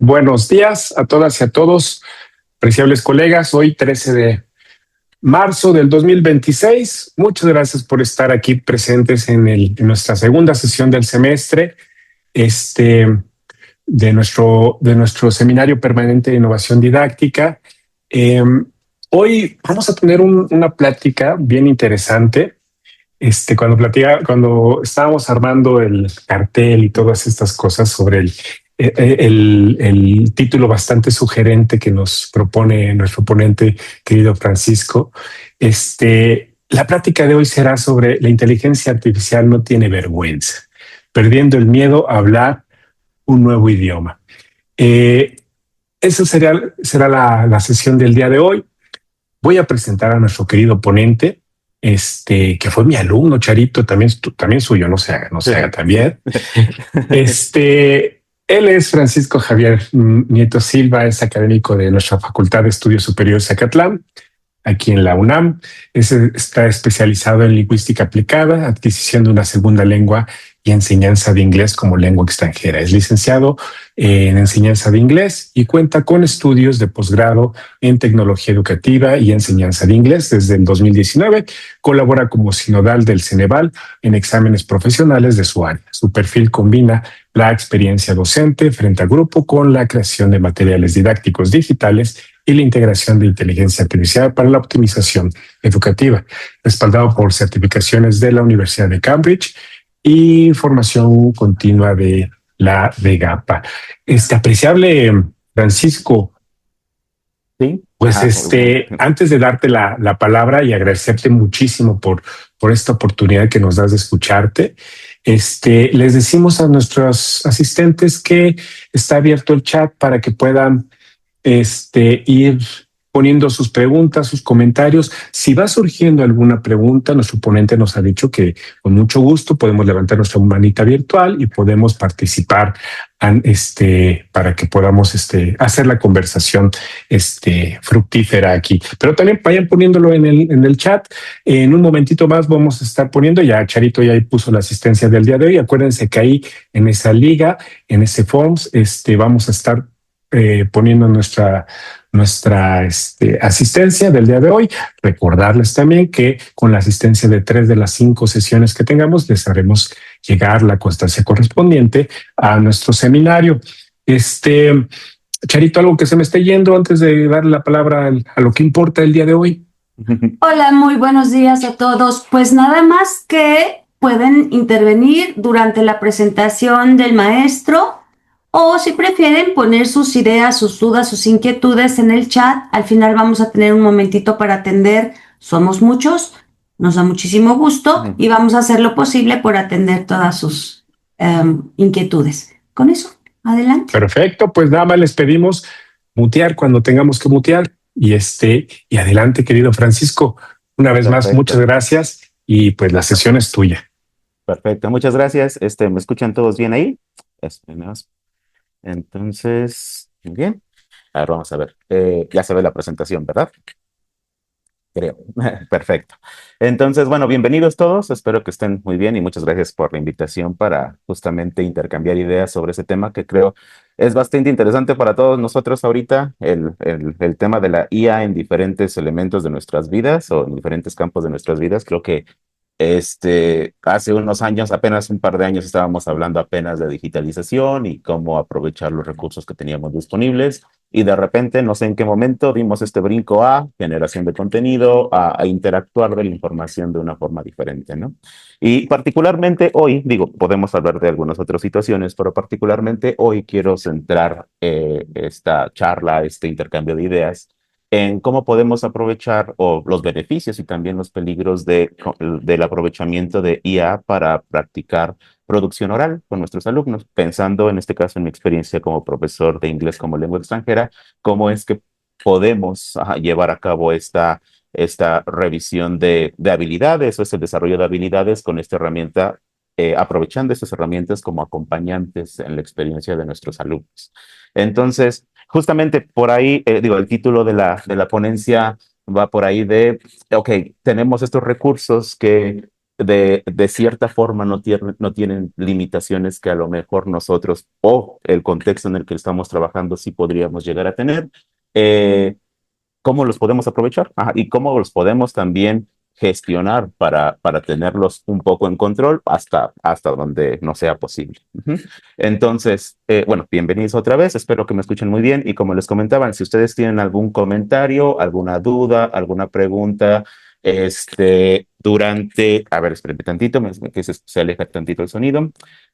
Buenos días a todas y a todos, apreciables colegas. Hoy 13 de marzo del 2026. Muchas gracias por estar aquí presentes en nuestra segunda sesión del semestre de nuestro seminario permanente de innovación didáctica. Eh, Hoy vamos a tener una plática bien interesante. Cuando estábamos armando el cartel y todas estas cosas sobre el título bastante sugerente que nos propone nuestro ponente, querido Francisco, la plática de hoy será sobre la inteligencia artificial no tiene vergüenza, perdiendo el miedo a hablar un nuevo idioma. Eh, Esa será la sesión del día de hoy. Voy a presentar a nuestro querido ponente, que fue mi alumno, Charito, también suyo, no se haga también. Él es Francisco Javier Nieto Silva, es académico de nuestra Facultad de Estudios Superiores Zacatlán, aquí en la UNAM. Está especializado en lingüística aplicada, adquisición de una segunda lengua y enseñanza de inglés como lengua extranjera. Es licenciado en enseñanza de inglés y cuenta con estudios de posgrado en tecnología educativa y enseñanza de inglés desde el 2019. Colabora como sinodal del Ceneval en exámenes profesionales de su área. Su perfil combina la experiencia docente frente a grupo con la creación de materiales didácticos digitales y la integración de inteligencia artificial para la optimización educativa, respaldado por certificaciones de la Universidad de Cambridge y formación continua de la DEGAPA. Apreciable Francisco, Sí. pues Bueno. antes de darte la palabra y agradecerte muchísimo por esta oportunidad que nos das de escucharte, les decimos a nuestros asistentes que está abierto el chat para que puedan ir poniendo sus preguntas, sus comentarios. Si va surgiendo alguna pregunta, nuestro ponente nos ha dicho que con mucho gusto podemos levantar nuestra manita virtual y podemos participar para que podamos hacer la conversación fructífera aquí. Pero también vayan poniéndolo en el chat. En un momentito más vamos a estar poniendo, ya Charito ya ahí puso la asistencia del día de hoy. Acuérdense que ahí en esa liga, en ese forms, vamos a estar poniendo nuestra asistencia del día de hoy. Recordarles también que con la asistencia de 3 de las 5 sesiones que tengamos, les haremos llegar la constancia correspondiente a nuestro seminario. Charito, algo que se me esté yendo antes de darle la palabra a lo que importa el día de hoy. Hola, muy buenos días a todos. Pues nada más que pueden intervenir durante la presentación del maestro o si prefieren poner sus ideas, sus dudas, sus inquietudes en el chat. Al final vamos a tener un momentito para atender. Somos muchos, nos da muchísimo gusto y vamos a hacer lo posible por atender todas sus inquietudes. Con eso, adelante. Perfecto, pues nada más les pedimos mutear cuando tengamos que mutear y adelante, querido Francisco. Una vez más, muchas gracias y pues la sesión es tuya. Perfecto, muchas gracias. ¿Me escuchan todos bien ahí? Entonces, bien. A ver, vamos a ver. Ya se ve la presentación, ¿verdad? Creo. Perfecto. Entonces, bueno, bienvenidos todos. Espero que estén muy bien y muchas gracias por la invitación para justamente intercambiar ideas sobre ese tema que creo es bastante interesante para todos nosotros ahorita, el tema de la IA en diferentes elementos de nuestras vidas o en diferentes campos de nuestras vidas. Creo que hace unos años, apenas un par de años, estábamos hablando apenas de digitalización y cómo aprovechar los recursos que teníamos disponibles. Y de repente, no sé en qué momento, dimos este brinco a generación de contenido, a interactuar de la información de una forma diferente, ¿no? Y particularmente hoy, digo, podemos hablar de algunas otras situaciones, pero particularmente hoy quiero centrar esta charla, este intercambio de ideas en cómo podemos aprovechar o los beneficios y también los peligros del aprovechamiento de IA para practicar producción oral con nuestros alumnos, pensando en este caso en mi experiencia como profesor de inglés como lengua extranjera, cómo es que podemos llevar a cabo esta revisión de habilidades o este desarrollo de habilidades con esta herramienta, aprovechando estas herramientas como acompañantes en la experiencia de nuestros alumnos. Entonces, justamente por ahí, digo, el título de la ponencia va por ahí ok, tenemos estos recursos que de cierta forma no tienen limitaciones que a lo mejor nosotros o el contexto en el que estamos trabajando sí podríamos llegar a tener. Eh, ¿Cómo los podemos aprovechar? Ajá, y cómo los podemos también gestionar para tenerlos un poco en control hasta donde no sea posible. Ujú. Entonces, bueno, bienvenidos otra vez, espero que me escuchen muy bien y como les comentaban, si ustedes tienen algún comentario, alguna duda, alguna pregunta, a ver, espérenme tantito, que se aleja tantito el sonido,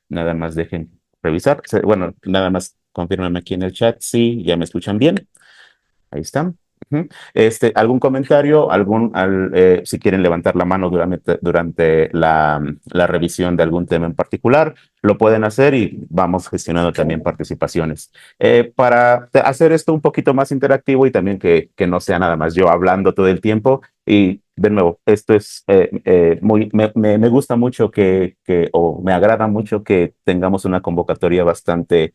nada más dejen revisar, bueno, nada más confírmenme aquí en el chat, sí, ya me escuchan bien, ahí están. Ujú. ¿Algún comentario? Si quieren levantar la mano durante la revisión de algún tema en particular, lo pueden hacer y vamos gestionando también participaciones. Para hacer esto un poquito más interactivo y también que no sea nada más yo hablando todo el tiempo. Y de nuevo, esto es me gusta mucho o me agrada mucho que tengamos una convocatoria bastante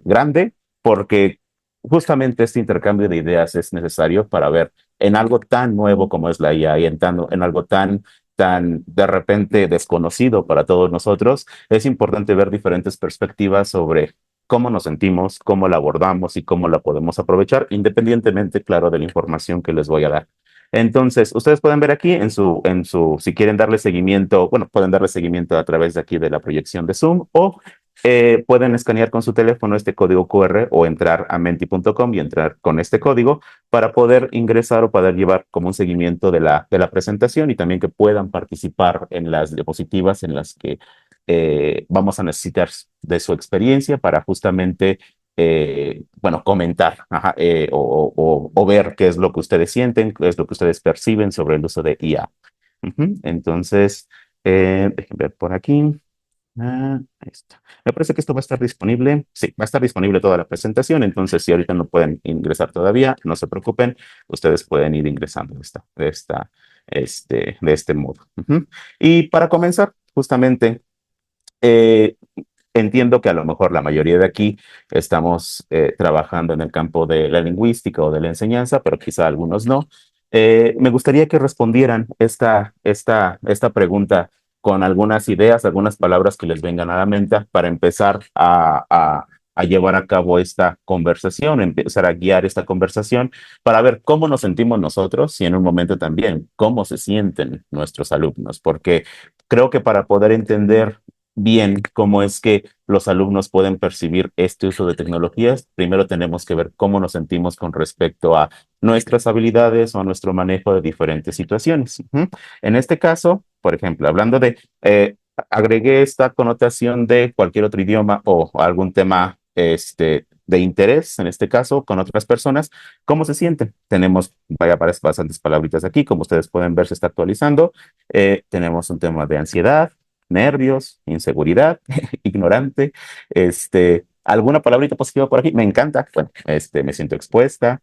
grande, porque justamente este intercambio de ideas es necesario para ver en algo tan nuevo como es la IA y en algo tan de repente desconocido para todos nosotros, es importante ver diferentes perspectivas sobre cómo nos sentimos, cómo la abordamos y cómo la podemos aprovechar, independientemente, claro, de la información que les voy a dar. Entonces, ustedes pueden ver aquí si quieren darle seguimiento, bueno, pueden darle seguimiento a través de aquí de la proyección de Zoom o pueden escanear con su teléfono este código QR o entrar a menti.com y entrar con este código para poder ingresar o poder llevar como un seguimiento de la presentación y también que puedan participar en las diapositivas en las que vamos a necesitar de su experiencia para justamente, bueno, comentar ajá, o ver qué es lo que ustedes sienten, qué es lo que ustedes perciben sobre el uso de IA. Ujú. Entonces, déjenme ver por aquí. Ahí está. Me parece que esto va a estar disponible. Sí, va a estar disponible toda la presentación. Entonces, si ahorita no pueden ingresar todavía, no se preocupen. Ustedes pueden ir ingresando de este modo. Ujú. Y para comenzar, justamente, eh, entiendo que a lo mejor la mayoría de aquí estamos trabajando en el campo de la lingüística o de la enseñanza, pero quizá algunos no. Me gustaría que respondieran esta pregunta con algunas ideas, algunas palabras que les vengan a la mente para empezar a llevar a cabo esta conversación, empezar a guiar esta conversación para ver cómo nos sentimos nosotros y en un momento también cómo se sienten nuestros alumnos, porque creo que para poder entender bien cómo es que los alumnos pueden percibir este uso de tecnologías, primero tenemos que ver cómo nos sentimos con respecto a nuestras habilidades o a nuestro manejo de diferentes situaciones. Ujú. En este caso, por ejemplo, hablando agregué esta connotación de cualquier otro idioma o algún tema de interés, en este caso, con otras personas, ¿cómo se sienten? Tenemos, vaya, bastantes palabritas aquí, como ustedes pueden ver, se está actualizando. Tenemos un tema de ansiedad, nervios, inseguridad, ignorante, alguna palabrita positiva por aquí, me encanta, bueno, me siento expuesta,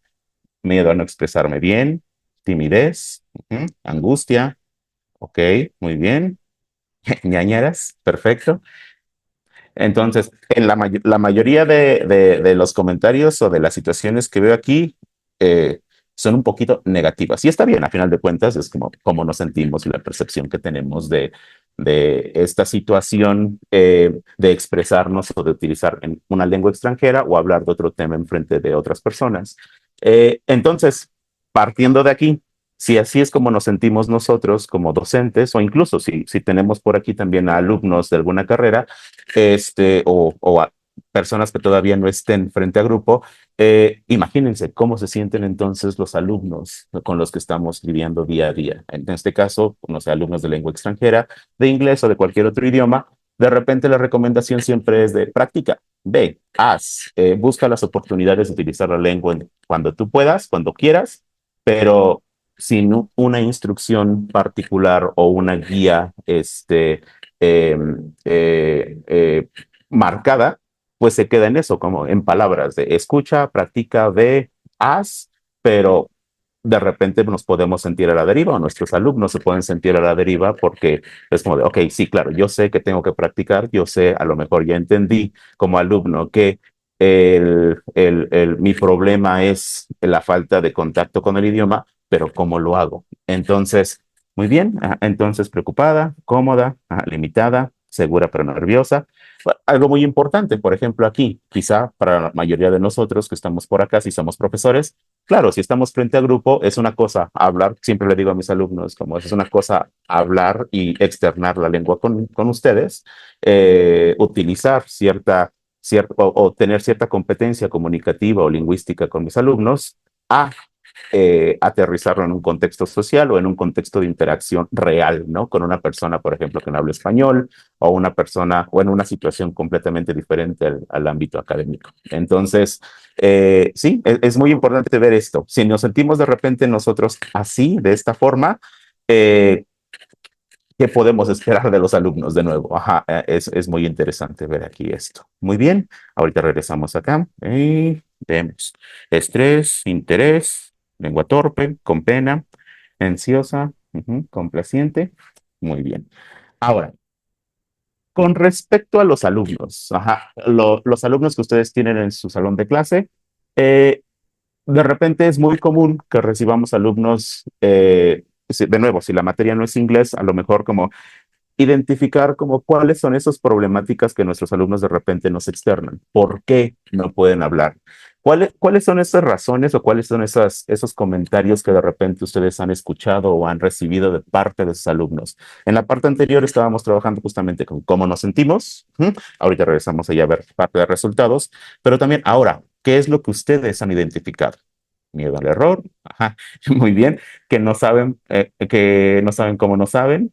miedo a no expresarme bien, timidez, angustia, ok, muy bien, ñañaras, perfecto. Entonces, en la mayoría de los comentarios o de las situaciones que veo aquí son un poquito negativas. Y está bien, a final de cuentas, es como cómo nos sentimos y la percepción que tenemos de esta situación de expresarnos o de utilizar en una lengua extranjera o hablar de otro tema en frente de otras personas. Entonces, partiendo de aquí, si así es como nos sentimos nosotros como docentes, o incluso si tenemos por aquí también a alumnos de alguna carrera, o a personas que todavía no estén frente a grupo, imagínense cómo se sienten entonces los alumnos con los que estamos lidiando día a día. En este caso, no sé, alumnos de lengua extranjera, de inglés o de cualquier otro idioma, de repente la recomendación siempre es de práctica, ve, haz, busca las oportunidades de utilizar la lengua cuando tú puedas, cuando quieras, pero sin una instrucción particular o una guía eh, eh, eh, marcada, pues se queda en eso, como en palabras de escucha, practica, ve, haz, pero de repente nos podemos sentir a la deriva o nuestros alumnos se pueden sentir a la deriva porque es como de, ok, sí, claro, yo sé que tengo que practicar, yo sé, a lo mejor ya entendí como alumno que mi problema es la falta de contacto con el idioma, pero ¿cómo lo hago? Entonces, Muy bien, entonces preocupada, cómoda, limitada, segura pero nerviosa. Algo muy importante, por ejemplo, aquí, quizá para la mayoría de nosotros que estamos por acá, si somos profesores, claro, si estamos frente a grupo, es una cosa hablar, siempre le digo a mis alumnos, como es una cosa hablar y externar la lengua con ustedes, utilizar o tener cierta competencia comunicativa o lingüística con mis alumnos, a aterrizarlo en un contexto social o en un contexto de interacción real, ¿no? Con una persona, por ejemplo, que no habla español o una persona o en una situación completamente diferente al ámbito académico. Entonces, sí, es muy importante ver esto. Si nos sentimos de repente nosotros así, de esta forma, ¿qué podemos esperar de los alumnos de nuevo? Ajá, es muy interesante ver aquí esto. Muy bien, ahorita regresamos acá y vemos. Estrés, interés, lengua torpe, con pena, ansiosa, complaciente. Muy bien. Ahora, con respecto a los alumnos, ajá, los alumnos que ustedes tienen en su salón de clase, eh, de repente es muy común que recibamos alumnos, de nuevo, si la materia no es inglés, a lo mejor como identificar como cuáles son esas problemáticas que nuestros alumnos de repente nos externan. ¿Por qué no pueden hablar? ¿Cuáles son esas razones o cuáles son esos comentarios que de repente ustedes han escuchado o han recibido de parte de sus alumnos? En la parte anterior estábamos trabajando justamente con cómo nos sentimos. Ahorita regresamos allá a ver parte de resultados, pero también ahora, ¿qué es lo que ustedes han identificado? Miedo al error, ajá, muy bien, que no saben cómo no saben,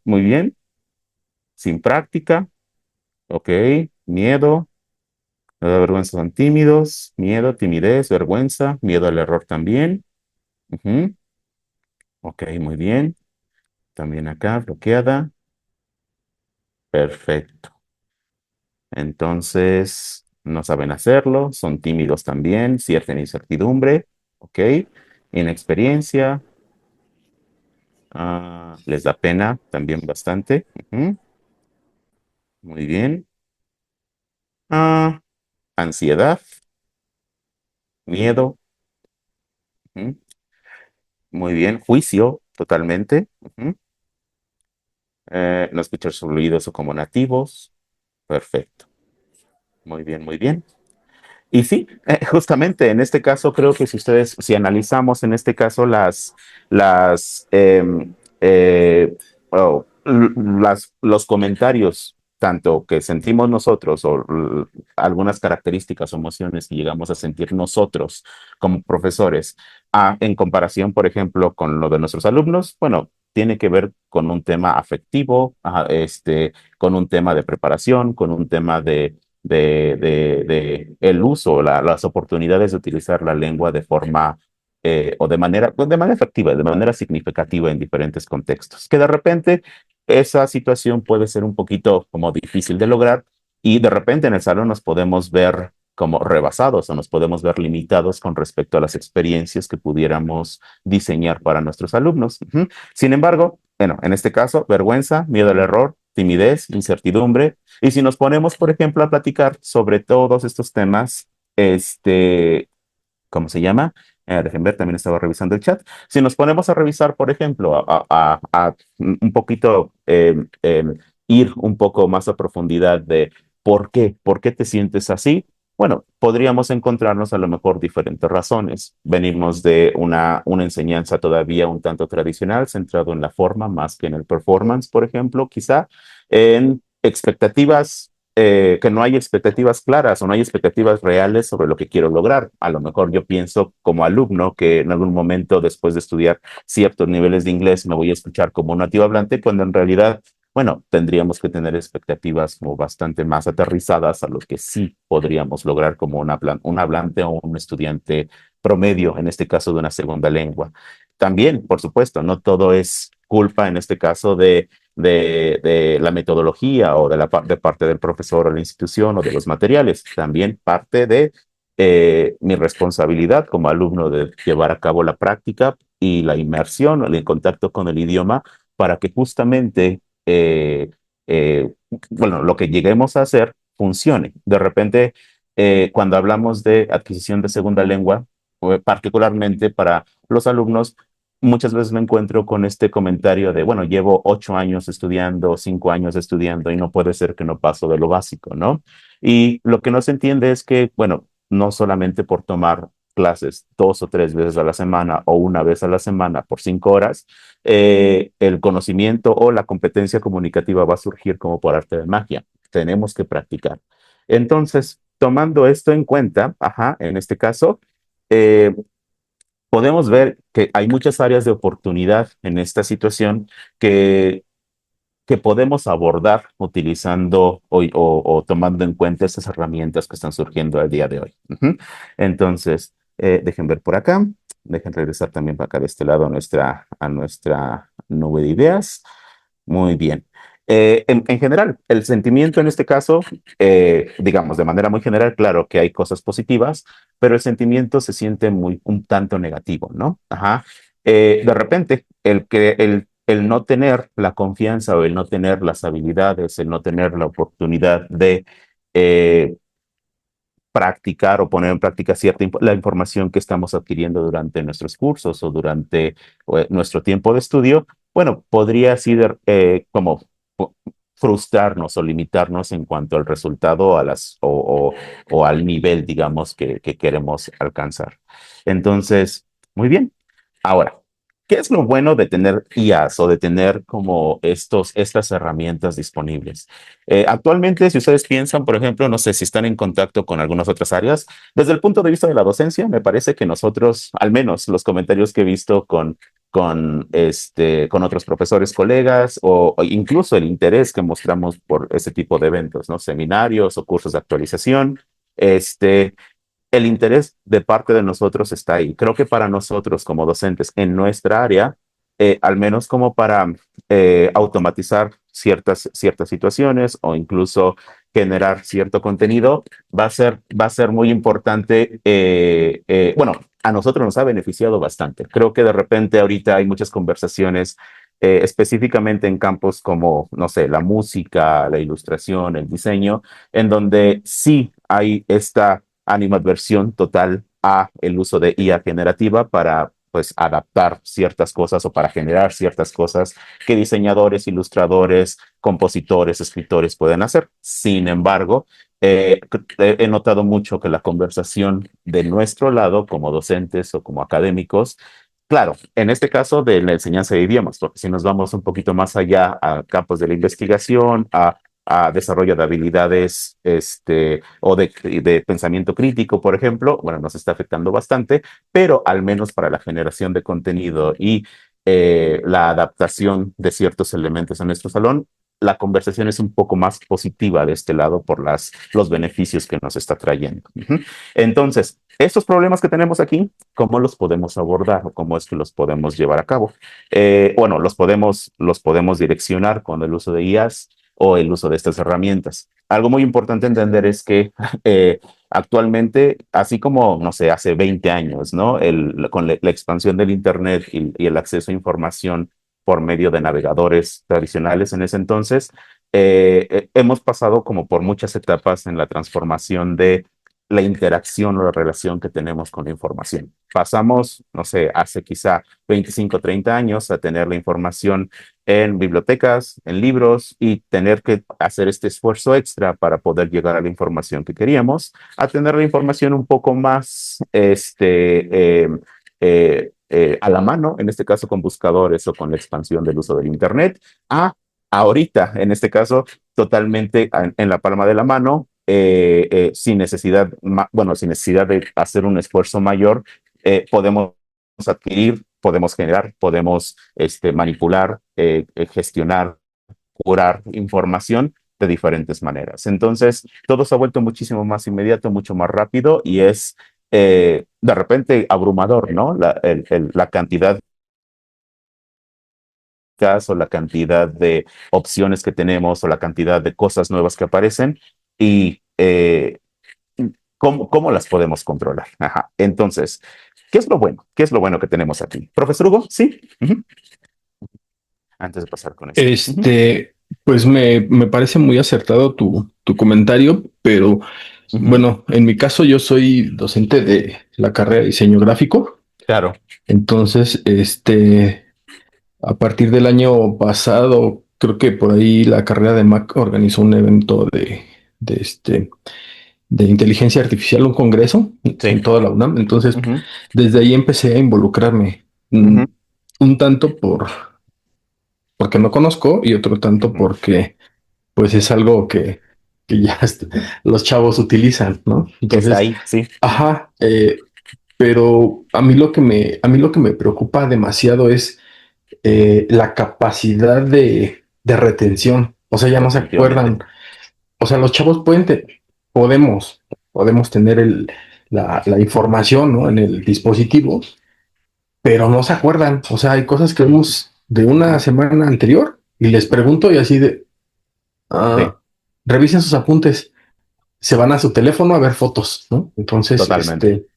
muy bien, sin práctica, ok, miedo, vergüenza son tímidos, miedo, timidez, vergüenza, miedo al error también, ujú, ok, muy bien, también acá, bloqueada, perfecto. Entonces, no saben hacerlo, son tímidos también, cierta incertidumbre, ok, inexperiencia, les da pena también bastante, muy bien, ah, ansiedad, miedo, ujú, muy bien, juicio, totalmente. No escuchar sus ruidos o como nativos. Perfecto. Muy bien, muy bien. Y sí, justamente en este caso creo que si analizamos en este caso las, em, eh, los comentarios, tanto que sentimos nosotros o algunas características o emociones que llegamos a sentir nosotros como profesores, en comparación, por ejemplo, con lo de nuestros alumnos, bueno, tiene que ver con un tema afectivo, con un tema de preparación, con un tema de el uso, las oportunidades de utilizar la lengua de forma o pues, de manera efectiva, de manera significativa en diferentes contextos. Que de repente esa situación puede ser un poquito como difícil de lograr y de repente en el salón nos podemos ver como rebasados o nos podemos ver limitados con respecto a las experiencias que pudiéramos diseñar para nuestros alumnos. Sin embargo, bueno, en este caso, vergüenza, miedo al error, timidez, incertidumbre, y si nos ponemos, por ejemplo, a platicar sobre todos estos temas, ¿cómo se llama? Dejen ver, también estaba revisando el chat. Si nos ponemos a revisar, por ejemplo, a un poquito, ir un poco más a profundidad de por qué te sientes así. Bueno, podríamos encontrarnos a lo mejor diferentes razones. Venimos de una enseñanza todavía un tanto tradicional, centrado en la forma más que en el performance, por ejemplo, quizá en expectativas, que no hay expectativas claras o no hay expectativas reales sobre lo que quiero lograr. A lo mejor yo pienso como alumno que en algún momento después de estudiar ciertos niveles de inglés me voy a escuchar como un nativo hablante, cuando en realidad, bueno, tendríamos que tener expectativas como bastante más aterrizadas a lo que sí podríamos lograr como un hablante o un estudiante promedio, en este caso de una segunda lengua. También, por supuesto, no todo es culpa en este caso de la metodología o de parte del profesor o la institución o de los materiales. También parte de mi responsabilidad como alumno de llevar a cabo la práctica y la inmersión, el contacto con el idioma para que justamente, bueno, lo que lleguemos a hacer funcione. De repente, cuando hablamos de adquisición de segunda lengua, particularmente para los alumnos, muchas veces me encuentro con este comentario de, bueno, llevo 8 años estudiando, 5 años estudiando y no puede ser que no paso de lo básico, ¿no? Y lo que no se entiende es que, bueno, no solamente por tomar clases 2 o 3 veces a la semana o una vez a la semana por 5 horas, el conocimiento o la competencia comunicativa va a surgir como por arte de magia. Tenemos que practicar. Entonces, tomando esto en cuenta, ajá, en este caso, eh, podemos ver que hay muchas áreas de oportunidad en esta situación que, que podemos abordar utilizando o tomando en cuenta esas herramientas que están surgiendo al día de hoy. Ujú. Entonces, dejen ver por acá, dejen regresar también para acá de este lado a nuestra nube de ideas. Muy bien. En general, el sentimiento en este caso, digamos, de manera muy general, claro que hay cosas positivas, pero el sentimiento se siente muy un tanto negativo, ¿no? Ajá. De repente, el no tener la confianza o el no tener las habilidades, el no tener la oportunidad de eh, practicar o poner en práctica la información que estamos adquiriendo durante nuestros cursos o durante nuestro tiempo de estudio, bueno, podría así como frustrarnos o limitarnos en cuanto al resultado o al nivel, digamos, que queremos alcanzar. Entonces, muy bien. Ahora, ¿qué es lo bueno de tener IAs o de tener como estas herramientas disponibles? Actualmente, si ustedes piensan, por ejemplo, no sé si están en contacto con algunas otras áreas, desde el punto de vista de la docencia, me parece que nosotros, al menos los comentarios que he visto con otros profesores, colegas, o incluso el interés que mostramos por ese tipo de eventos, ¿no? Seminarios o cursos de actualización, este, el interés de parte de nosotros está ahí. Creo que para nosotros como docentes en nuestra área, al menos como para automatizar ciertas situaciones o incluso generar cierto contenido, va a ser muy importante. Bueno, a nosotros nos ha beneficiado bastante. Creo que de repente ahorita hay muchas conversaciones específicamente en campos como, no sé, la música, la ilustración, el diseño, en donde sí hay esta animadversión total a el uso de IA generativa para pues adaptar ciertas cosas o para generar ciertas cosas que diseñadores, ilustradores, compositores, escritores pueden hacer. Sin embargo, he notado mucho que la conversación de nuestro lado como docentes o como académicos, claro, en este caso de la enseñanza de idiomas, porque si nos vamos un poquito más allá a campos de la investigación, a desarrollo de habilidades o de pensamiento crítico, por ejemplo, bueno, nos está afectando bastante, pero al menos para la generación de contenido y la adaptación de ciertos elementos a nuestro salón, la conversación es un poco más positiva de este lado por los beneficios que nos está trayendo. Ujú. Entonces, estos problemas que tenemos aquí, ¿cómo los podemos abordar o cómo es que los podemos llevar a cabo? Bueno, los podemos direccionar con el uso de IAs o el uso de estas herramientas. Algo muy importante entender es que actualmente, así como, no sé, hace 20 años, ¿no? Con la expansión del Internet y el acceso a información por medio de navegadores tradicionales en ese entonces, hemos pasado como por muchas etapas en la transformación de la interacción o la relación que tenemos con la información. Pasamos, no sé, hace quizá 25, 30 años a tener la información en bibliotecas, en libros y tener que hacer este esfuerzo extra para poder llegar a la información que queríamos, a tener la información un poco más a la mano, en este caso con buscadores o con la expansión del uso del Internet, a ahorita, en este caso, totalmente en la palma de la mano, sin necesidad, bueno, sin necesidad de hacer un esfuerzo mayor, podemos adquirir, podemos generar, podemos manipular, gestionar, curar información de diferentes maneras. Entonces, todo se ha vuelto muchísimo más inmediato, mucho más rápido y es de repente abrumador, ¿no? La cantidad o la cantidad de opciones que tenemos o la cantidad de cosas nuevas que aparecen y cómo las podemos controlar. Ajá. Entonces, ¿qué es lo bueno? ¿Qué es lo bueno que tenemos aquí? Profesor Hugo, ¿sí? Ujú. Antes de pasar con esto. Ujú, Pues me parece muy acertado tu comentario, pero ujú, bueno, en mi caso yo soy docente de la carrera de diseño gráfico Claro. Entonces, a partir del año pasado, creo que por ahí la carrera de Mac organizó un evento de, este, de inteligencia artificial, un congreso en Sí. toda la UNAM. Entonces, Ujú, desde ahí empecé a involucrarme ujú, un tanto porque no conozco y otro tanto ujú. porque pues es algo que ya los chavos utilizan, ¿no? Que está Entonces, ahí, sí. ajá, pero a mí lo que me preocupa demasiado es la capacidad de retención. O sea, ya no se Definitivamente. acuerdan. O sea, los chavos podemos, podemos tener la información, ¿no? En el dispositivo, pero no se acuerdan. O sea, hay cosas que vemos de una semana anterior y les pregunto y así de, Sí, ah, revisen sus apuntes, se van a su teléfono a ver fotos, ¿no? Entonces, totalmente.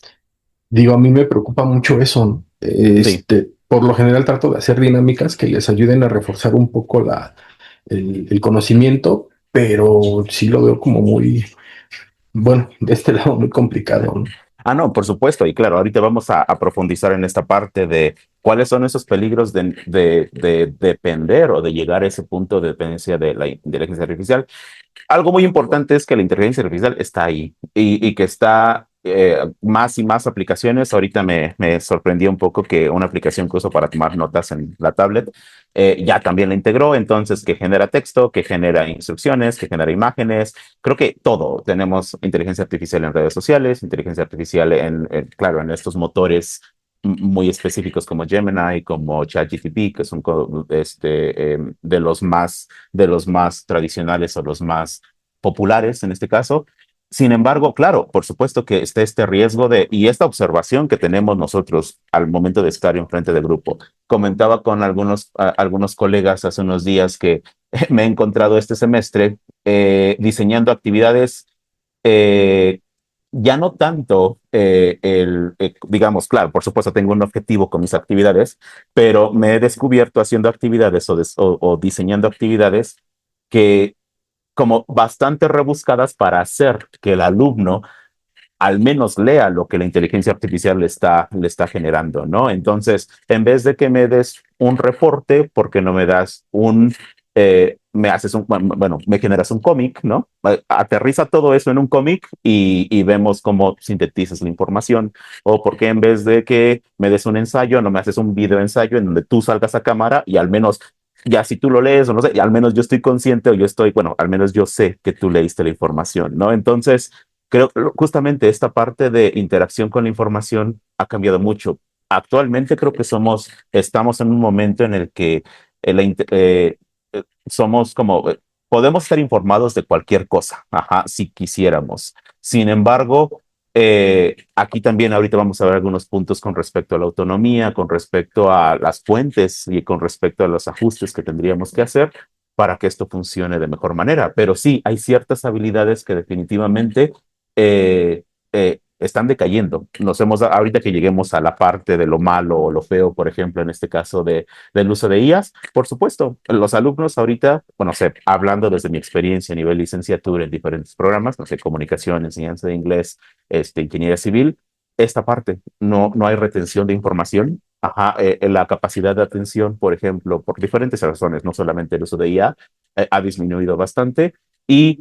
digo, a mí me preocupa mucho eso, ¿no? Sí. Por lo general trato de hacer dinámicas que les ayuden a reforzar un poco el conocimiento, pero sí lo veo como muy, bueno, de este lado muy complicado, ¿no? Ah, no, por supuesto. Y claro, ahorita vamos a profundizar en esta parte de cuáles son esos peligros de depender o de llegar a ese punto de dependencia de la inteligencia artificial. Algo muy importante es que la inteligencia artificial está ahí y que está más y más aplicaciones. Ahorita me sorprendió un poco que una aplicación que uso para tomar notas en la tablet ya también la integró, entonces que genera texto, que genera instrucciones, que genera imágenes. Creo que todo. Tenemos inteligencia artificial en redes sociales, inteligencia artificial claro, en estos motores muy específicos como Gemini, como ChatGPT, que son de los más tradicionales o los más populares en este caso. Sin embargo, claro, por supuesto que está este riesgo y esta observación que tenemos nosotros al momento de estar enfrente del grupo. Comentaba con algunos colegas hace unos días que me he encontrado este semestre diseñando actividades eh, ya no tanto digamos, claro, por supuesto tengo un objetivo con mis actividades, pero me he descubierto haciendo actividades o diseñando actividades que como bastante rebuscadas para hacer que el alumno al menos lea lo que la inteligencia artificial le está generando, ¿no? Entonces, en vez de que me des un reporte, ¿por qué no me das me haces bueno, me generas un cómic, ¿no? Aterriza todo eso en un cómic y vemos cómo sintetizas la información. O por qué en vez de que me des un ensayo, no me haces un video ensayo en donde tú salgas a cámara y al menos ya si tú lo lees o no sé, al menos yo estoy consciente o yo estoy, bueno, al menos yo sé que tú leíste la información, ¿no? Entonces, creo que justamente esta parte de interacción con la información ha cambiado mucho. Actualmente creo que estamos en un momento en el que somos como, podemos estar informados de cualquier cosa, ajá, si quisiéramos. Sin embargo, aquí también ahorita vamos a ver algunos puntos con respecto a la autonomía, con respecto a las fuentes y con respecto a los ajustes que tendríamos que hacer para que esto funcione de mejor manera. Pero sí, hay ciertas habilidades que definitivamente eh, están decayendo. Ahorita que lleguemos a la parte de lo malo o lo feo, por ejemplo, en este caso del uso de IAs, por supuesto, los alumnos ahorita, bueno, sé, hablando desde mi experiencia a nivel licenciatura en diferentes programas, no sé, comunicación, enseñanza de inglés, ingeniería civil, esta parte, no hay retención de información. Ajá, la capacidad de atención, por ejemplo, por diferentes razones, no solamente el uso de IA, ha disminuido bastante y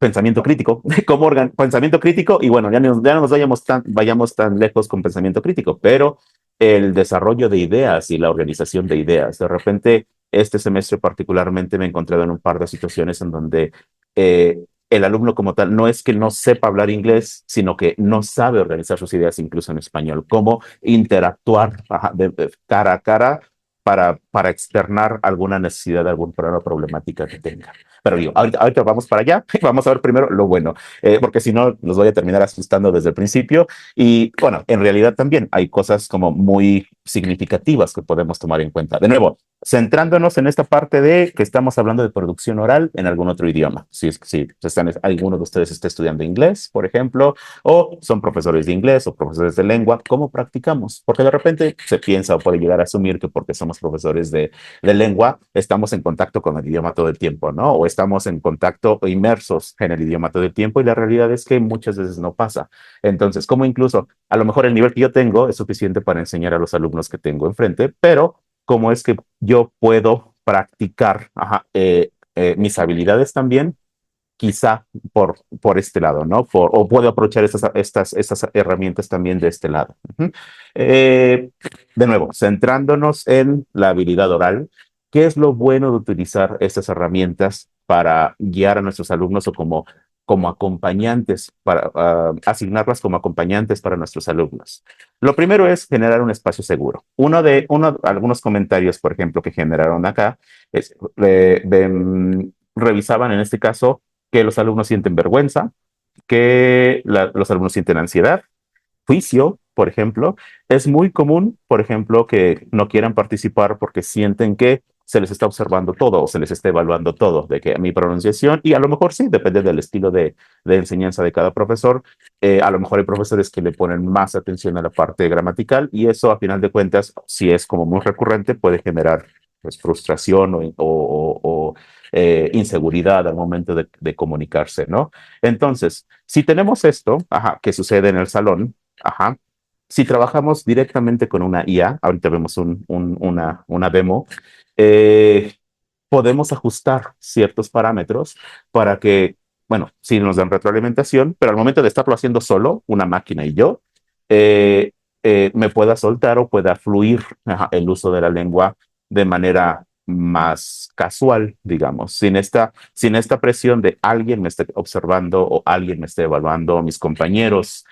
pensamiento crítico, pensamiento crítico, y bueno, ya no nos vayamos tan lejos con pensamiento crítico, pero el desarrollo de ideas y la organización de ideas. De repente, este semestre particularmente me he encontrado en un par de situaciones en donde el alumno como tal no es que no sepa hablar inglés, sino que no sabe organizar sus ideas incluso en español, cómo interactuar cara a cara para externar alguna necesidad, alguna problemática que tenga. Pero digo, ahorita vamos para allá, vamos a ver primero lo bueno, porque si no, los voy a terminar asustando desde el principio. Y bueno, en realidad también hay cosas como muy significativas que podemos tomar en cuenta. De nuevo, centrándonos en esta parte de que estamos hablando de producción oral en algún otro idioma. Si alguno de ustedes está estudiando inglés, por ejemplo, o son profesores de inglés o profesores de lengua, ¿cómo practicamos? Porque de repente se piensa o puede llegar a asumir que porque somos profesores de lengua, estamos en contacto con el idioma todo el tiempo, ¿no? O estamos en contacto o inmersos en el idioma todo el tiempo, y la realidad es que muchas veces no pasa. Entonces, como incluso a lo mejor el nivel que yo tengo es suficiente para enseñar a los alumnos que tengo enfrente, pero cómo es que yo puedo practicar mis habilidades también, quizá por este lado, ¿no? O puedo aprovechar estas herramientas también de este lado. De nuevo, centrándonos en la habilidad oral, ¿qué es lo bueno de utilizar estas herramientas para guiar a nuestros alumnos o como acompañantes, para asignarlas como acompañantes para nuestros alumnos? Lo primero es generar un espacio seguro. Algunos comentarios, por ejemplo, que generaron acá, revisaban en este caso que los alumnos sienten vergüenza, que los alumnos sienten ansiedad, juicio, por ejemplo. Es muy común, por ejemplo, que no quieran participar porque sienten que se les está observando todo o se les está evaluando todo, de que mi pronunciación, y a lo mejor sí, depende del estilo de enseñanza de cada profesor. A lo mejor hay profesores que le ponen más atención a la parte gramatical, y eso, a final de cuentas, si es como muy recurrente, puede generar pues frustración o inseguridad al momento de comunicarse, ¿no? Entonces, si tenemos esto, que sucede en el salón, si trabajamos directamente con una IA, ahorita vemos una demo, eh, podemos ajustar ciertos parámetros para que, bueno, sí nos dan retroalimentación, pero al momento de estarlo haciendo solo, una máquina y yo, eh, me pueda soltar o pueda fluir el uso de la lengua de manera más casual, digamos, sin esta presión de alguien me esté observando o alguien me esté evaluando, mis compañeros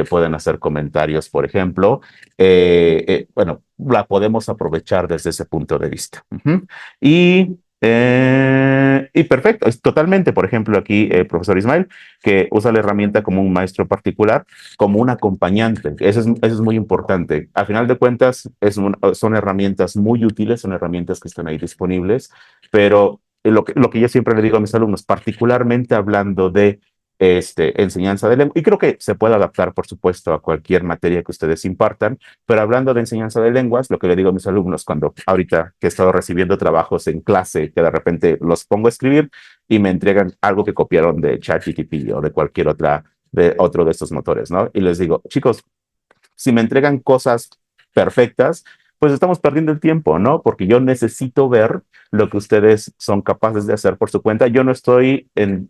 pueden hacer comentarios, por ejemplo. Bueno, la podemos aprovechar desde ese punto de vista. Y perfecto, es totalmente, por ejemplo, aquí profesor Ismael, que usa la herramienta como un maestro particular, como un acompañante. Eso es muy importante. Al final de cuentas, son herramientas muy útiles, son herramientas que están ahí disponibles, pero lo que yo siempre le digo a mis alumnos, particularmente hablando de enseñanza de lengua, y creo que se puede adaptar, por supuesto, a cualquier materia que ustedes impartan, pero hablando de enseñanza de lenguas, lo que le digo a mis alumnos cuando ahorita que he estado recibiendo trabajos en clase, que de repente los pongo a escribir y me entregan algo que copiaron de ChatGPT o de cualquier otro de estos motores, ¿no? Y les digo, chicos, si me entregan cosas perfectas, pues estamos perdiendo el tiempo, ¿no? Porque yo necesito ver lo que ustedes son capaces de hacer por su cuenta. Yo no estoy en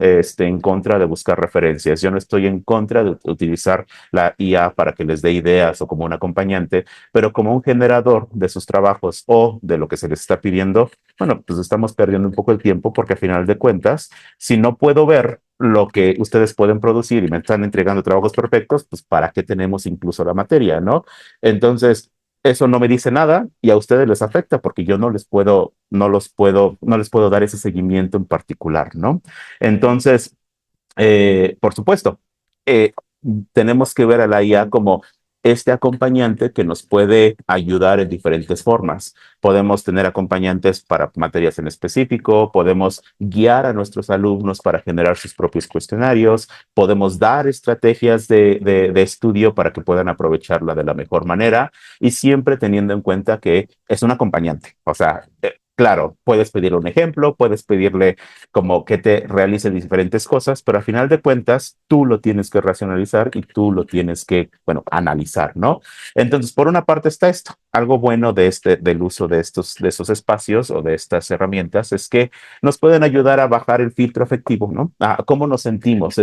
contra de buscar referencias, yo no estoy en contra de utilizar la IA para que les dé ideas o como un acompañante, pero como un generador de sus trabajos o de lo que se les está pidiendo, bueno, pues estamos perdiendo un poco el tiempo, porque al final de cuentas, si no puedo ver lo que ustedes pueden producir y me están entregando trabajos perfectos, pues ¿para qué tenemos incluso la materia, no? Entonces, eso no me dice nada y a ustedes les afecta, porque yo no les puedo dar ese seguimiento en particular, ¿no? Entonces, por supuesto, eh, tenemos que ver a la IA como este acompañante que nos puede ayudar en diferentes formas. Podemos tener acompañantes para materias en específico, podemos guiar a nuestros alumnos para generar sus propios cuestionarios, podemos dar estrategias de estudio para que puedan aprovecharla de la mejor manera, y siempre teniendo en cuenta que es un acompañante. O sea, claro, puedes pedirle un ejemplo, puedes pedirle como que te realice diferentes cosas, pero al final de cuentas tú lo tienes que racionalizar y tú lo tienes que, bueno, analizar, ¿no? Entonces, por una parte está esto. Algo bueno del uso de esos espacios o de estas herramientas es que nos pueden ayudar a bajar el filtro afectivo, ¿no? A cómo nos sentimos.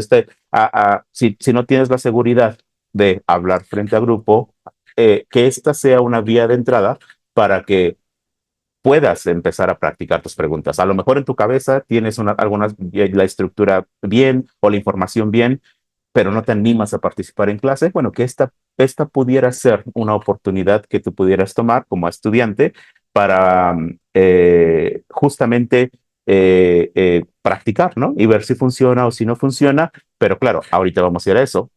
Si no tienes la seguridad de hablar frente a grupo, que esta sea una vía de entrada para que puedas empezar a practicar tus preguntas. A lo mejor en tu cabeza tienes la estructura bien o la información bien, pero no te animas a participar en clase. Bueno, que esta pudiera ser una oportunidad que tú pudieras tomar como estudiante para justamente practicar, ¿no? Y ver si funciona o si no funciona. Pero claro, ahorita vamos a ir a eso.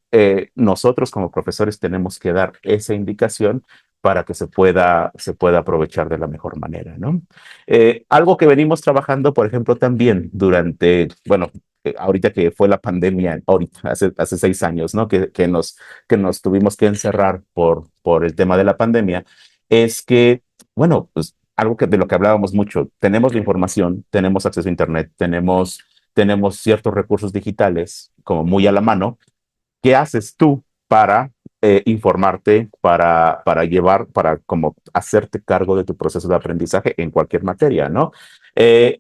Nosotros como profesores tenemos que dar esa indicación para que se pueda aprovechar de la mejor manera, ¿no? Algo que venimos trabajando, por ejemplo, también durante, bueno, ahorita que fue la pandemia, ahorita, hace 6 años, ¿no? Que nos tuvimos que encerrar por el tema de la pandemia, es que, bueno, pues algo de lo que hablábamos mucho, tenemos la información, tenemos acceso a Internet, tenemos ciertos recursos digitales como muy a la mano. ¿Qué haces tú para informarte, para como hacerte cargo de tu proceso de aprendizaje en cualquier materia, ¿no?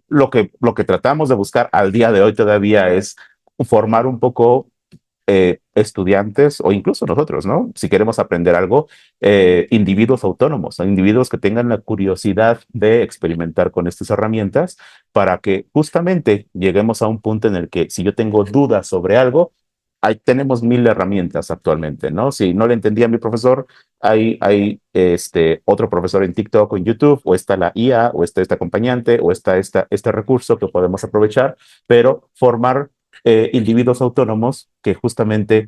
Lo que tratamos de buscar al día de hoy todavía es formar un poco estudiantes o incluso nosotros, ¿no? Si queremos aprender algo, individuos autónomos, individuos que tengan la curiosidad de experimentar con estas herramientas para que justamente lleguemos a un punto en el que si yo tengo dudas sobre algo, tenemos 1000 herramientas actualmente, ¿no? Si no le entendía a mi profesor, hay otro profesor en TikTok o en YouTube, o está la IA, o está este acompañante, o está este recurso que podemos aprovechar, pero formar individuos autónomos que justamente,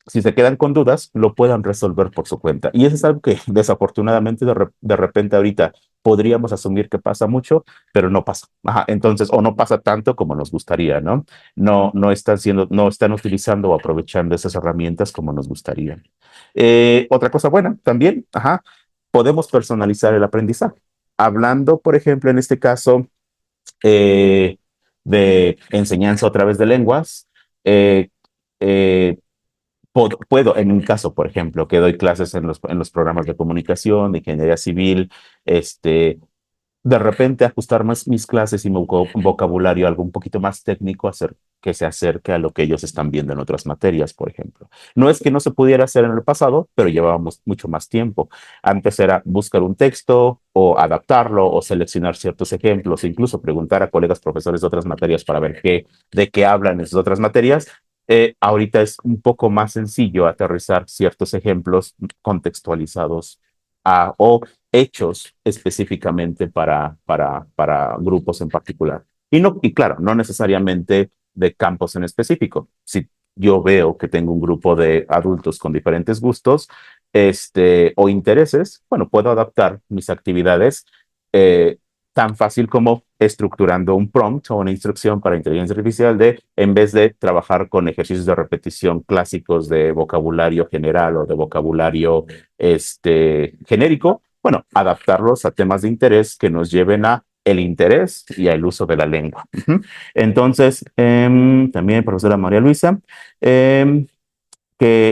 si se quedan con dudas, lo puedan resolver por su cuenta. Y eso es algo que desafortunadamente de repente ahorita podríamos asumir que pasa mucho, pero no pasa. Ajá, entonces, o no pasa tanto como nos gustaría, ¿no? No están utilizando o aprovechando esas herramientas como nos gustaría. Otra cosa buena también, ajá, podemos personalizar el aprendizaje. Hablando, por ejemplo, en este caso, eh, de enseñanza a través de lenguas, eh, eh, puedo, en mi caso, por ejemplo, que doy clases en los programas de comunicación, de ingeniería civil, de repente ajustar más mis clases y mi vocabulario a algo un poquito más técnico, hacer que se acerque a lo que ellos están viendo en otras materias, por ejemplo. No es que no se pudiera hacer en el pasado, pero llevábamos mucho más tiempo. Antes era buscar un texto o adaptarlo o seleccionar ciertos ejemplos, e incluso preguntar a colegas profesores de otras materias para ver de qué hablan esas otras materias. Ahorita es un poco más sencillo aterrizar ciertos ejemplos contextualizados o hechos específicamente para grupos en particular. Y claro, no necesariamente de campos en específico. Si yo veo que tengo un grupo de adultos con diferentes gustos, o intereses, bueno, puedo adaptar mis actividades eh, tan fácil como estructurando un prompt o una instrucción para inteligencia artificial en vez de trabajar con ejercicios de repetición clásicos de vocabulario general o de vocabulario genérico, bueno, adaptarlos a temas de interés que nos lleven a el interés y al uso de la lengua. Entonces, también, profesora María Luisa, que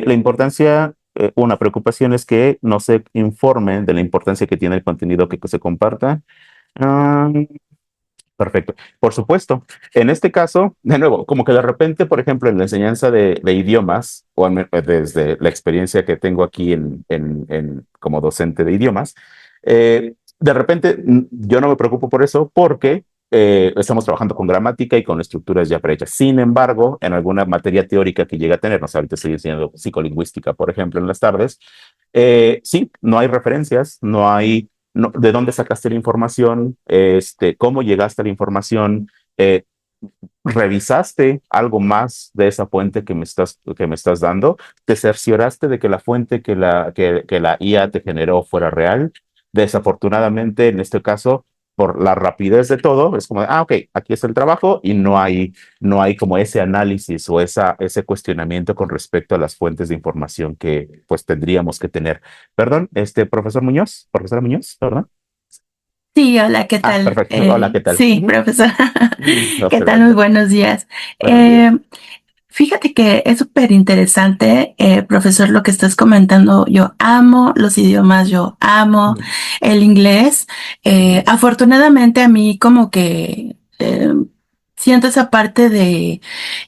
la importancia, una preocupación es que no se informen de la importancia que tiene el contenido que se comparta. Ah, perfecto. Por supuesto. En este caso, de nuevo, como que de repente, por ejemplo, en la enseñanza de idiomas, desde la experiencia que tengo aquí como docente de idiomas, de repente yo no me preocupo por eso porque estamos trabajando con gramática y con estructuras ya prehechas. Sin embargo, en alguna materia teórica que llega a tener, no sé, ahorita estoy enseñando psicolingüística, por ejemplo, en las tardes, sí, no hay referencias, no hay de dónde sacaste la información, cómo llegaste a la información, eh, revisaste algo más de esa fuente que me estás dando, te cercioraste de que la fuente que la IA te generó fuera real. Desafortunadamente, en este caso, por la rapidez de todo, es como, ok, aquí está el trabajo y no hay como ese análisis o ese cuestionamiento con respecto a las fuentes de información que pues tendríamos que tener. Perdón, profesora Muñoz, ¿verdad? Sí, hola, ¿qué tal? Perfecto. Hola, ¿qué tal? Sí, profesora. ¿Qué tal? Perfecto. Muy buenos días. Buenos días. Fíjate que es súper interesante, profesor, lo que estás comentando. Yo amo los idiomas, yo amo el inglés. Afortunadamente a mí como que siento esa parte de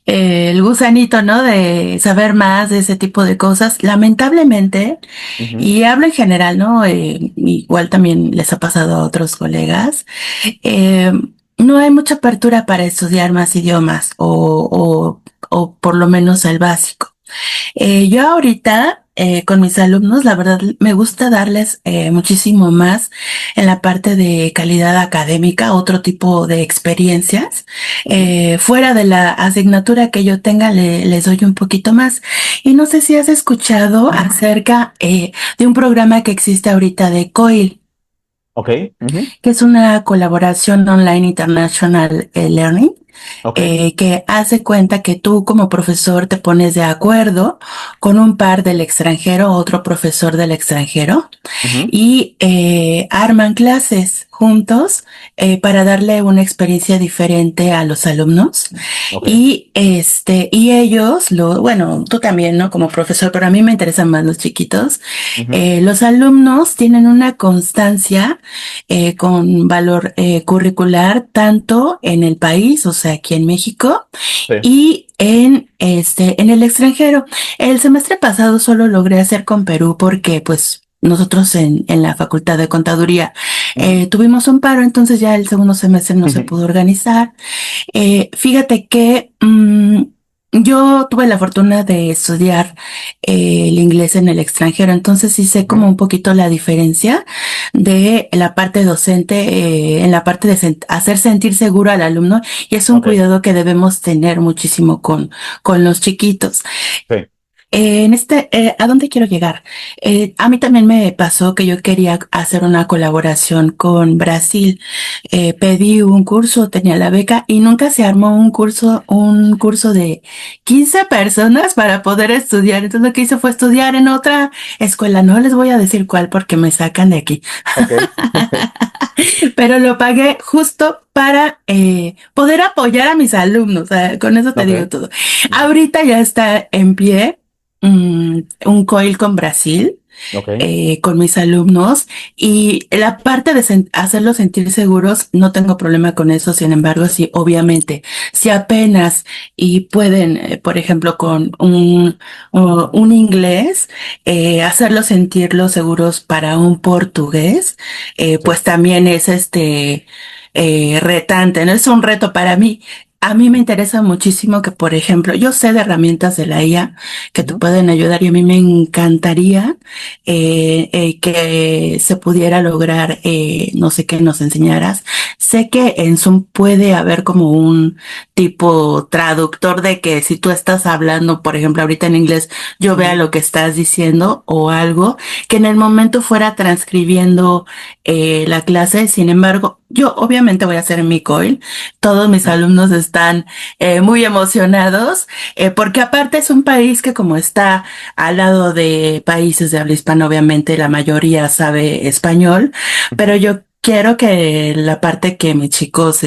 el gusanito, ¿no? De saber más de ese tipo de cosas. Lamentablemente, Ujú. y hablo en general, ¿no? Igual también les ha pasado a otros colegas. eh, no hay mucha apertura para estudiar más idiomas o por lo menos el básico. Yo ahorita con mis alumnos, la verdad me gusta darles muchísimo más en la parte de calidad académica, otro tipo de experiencias. Fuera de la asignatura que yo tenga, les doy un poquito más. Y no sé si has escuchado acerca de un programa que existe ahorita de COIL, Ok. Ujú. que es una colaboración online International Learning, Ok. que hace cuenta que tú como profesor te pones de acuerdo con un par del extranjero, otro profesor del extranjero, Ujú. y arman clases juntos para darle una experiencia diferente a los alumnos. Ok. Y ellos, bueno, tú también, ¿no? Como profesor, pero a mí me interesan más los chiquitos. Ujú. Los alumnos tienen una constancia con valor curricular tanto en el país, o sea, aquí en México, Sí. y en el extranjero. El semestre pasado solo logré hacer con Perú porque, pues, nosotros en la Facultad de Contaduría Ujú. tuvimos un paro, entonces ya el segundo semestre no se Ujú. pudo organizar. Fíjate que yo tuve la fortuna de estudiar el inglés en el extranjero, entonces sí sé como Ujú. un poquito la diferencia de la parte docente, en la parte de hacer sentir seguro al alumno, y es un Ok. cuidado que debemos tener muchísimo con los chiquitos. Sí. ¿A dónde quiero llegar? A mí también me pasó que yo quería hacer una colaboración con Brasil. Pedí un curso, tenía la beca y nunca se armó un curso de 15 personas para poder estudiar. Entonces lo que hice fue estudiar en otra escuela. No les voy a decir cuál porque me sacan de aquí, Ok. pero lo pagué justo para poder apoyar a mis alumnos. O sea, con eso te digo Ok. todo. Ujú. Ahorita ya está en pie un COIL con Brasil, Ok. con mis alumnos, y la parte de hacerlos sentir seguros, no tengo problema con eso. Sin embargo, sí, obviamente, si apenas y pueden, por ejemplo, con un inglés, hacerlos sentirlos seguros para un portugués, Sí. pues también es retante, ¿no? Es un reto para mí. A mí me interesa muchísimo que, por ejemplo, yo sé de herramientas de la IA que te Ujú. pueden ayudar, y a mí me encantaría que se pudiera lograr, no sé, que nos enseñaras. Sé que en Zoom puede haber como un tipo traductor de que si tú estás hablando, por ejemplo, ahorita en inglés, yo vea Ujú. lo que estás diciendo o algo, que en el momento fuera transcribiendo la clase. Sin embargo, yo obviamente voy a hacer mi COIL. Todos mis Ujú. alumnos están muy emocionados, porque aparte es un país que, como está al lado de países de habla hispana, obviamente la mayoría sabe español, pero Ujú. yo quiero que la parte que mis chicos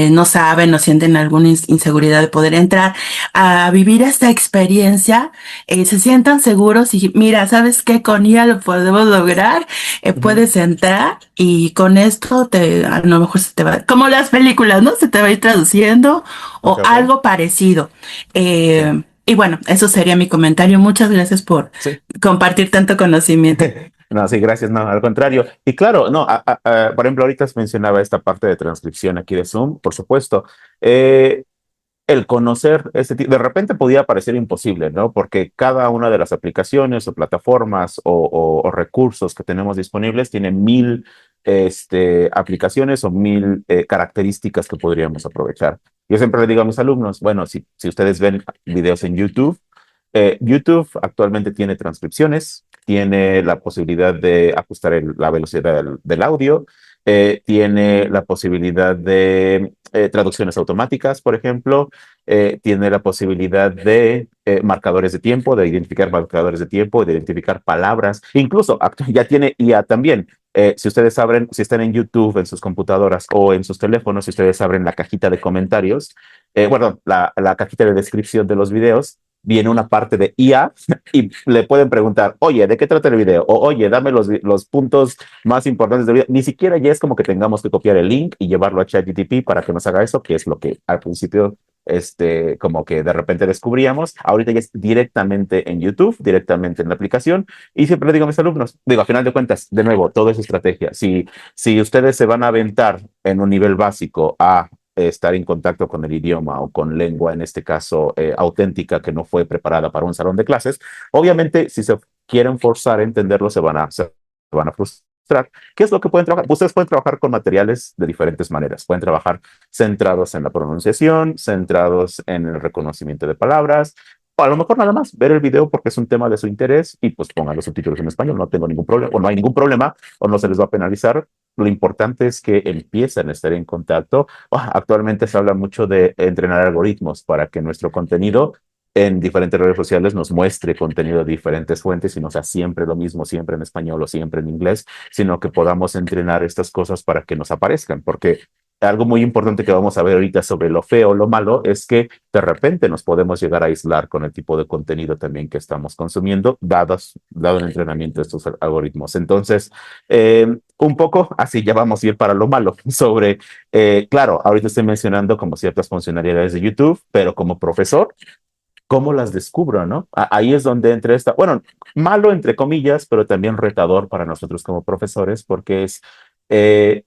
no saben o sienten alguna inseguridad de poder entrar a vivir esta experiencia, se sientan seguros y mira, ¿sabes qué? Con ella lo podemos lograr. Ujú. Puedes entrar y con esto a lo mejor se te va, como las películas, ¿no? Se te va a ir traduciendo Ok. o Ok. algo parecido. Sí. Y bueno, eso sería mi comentario. Muchas gracias por Sí. compartir tanto conocimiento. No, sí, gracias, no, al contrario. Y claro, no, por ejemplo, ahorita se mencionaba esta parte de transcripción aquí de Zoom, por supuesto. Eh, el conocer este tipo, de repente podía parecer imposible, ¿no? Porque cada una de las aplicaciones o plataformas o recursos que tenemos disponibles tiene mil aplicaciones o mil características que podríamos aprovechar. Yo siempre le digo a mis alumnos, bueno, si ustedes ven videos en YouTube, YouTube actualmente tiene transcripciones, tiene la posibilidad de ajustar la velocidad del audio, tiene la posibilidad de traducciones automáticas, por ejemplo, tiene la posibilidad de marcadores de tiempo, de identificar marcadores de tiempo, de identificar palabras, incluso ya tiene IA también. Si ustedes abren, si están en YouTube, en sus computadoras o en sus teléfonos, si ustedes abren la cajita de comentarios, bueno, la cajita de descripción de los videos, viene una parte de IA y le pueden preguntar, oye, ¿de qué trata el video? O oye, dame los puntos más importantes del video. Ni siquiera ya es como que tengamos que copiar el link y llevarlo a ChatGPT para que nos haga eso, que es lo que al principio como que de repente descubríamos. Ahorita ya es directamente en YouTube, directamente en la aplicación. Y siempre le digo a mis alumnos, digo, a final de cuentas, de nuevo, todo es estrategia. Si ustedes se van a aventar en un nivel básico a estar en contacto con el idioma o con lengua, en este caso auténtica, que no fue preparada para un salón de clases, obviamente si se quieren forzar a entenderlo, se van a frustrar. ¿Qué es lo que pueden trabajar? Ustedes pueden trabajar con materiales de diferentes maneras. Pueden trabajar centrados en la pronunciación, centrados en el reconocimiento de palabras, o a lo mejor nada más ver el video porque es un tema de su interés y pues pongan los subtítulos en español. No tengo ningún problema, o no hay ningún problema, o no se les va a penalizar. Lo importante es que empiecen a estar en contacto. Actualmente se habla mucho de entrenar algoritmos para que nuestro contenido en diferentes redes sociales nos muestre contenido de diferentes fuentes y no sea siempre lo mismo, siempre en español o siempre en inglés, sino que podamos entrenar estas cosas para que nos aparezcan, porque algo muy importante que vamos a ver ahorita sobre lo feo o lo malo es que de repente nos podemos llegar a aislar con el tipo de contenido también que estamos consumiendo, dado el entrenamiento de estos algoritmos. Entonces, un poco así ya vamos a ir para lo malo sobre, claro, ahorita estoy mencionando como ciertas funcionalidades de YouTube, pero como profesor, ¿cómo las descubro, no? Ahí es donde entra esta, bueno, malo entre comillas, pero también retador para nosotros como profesores, porque es, eh,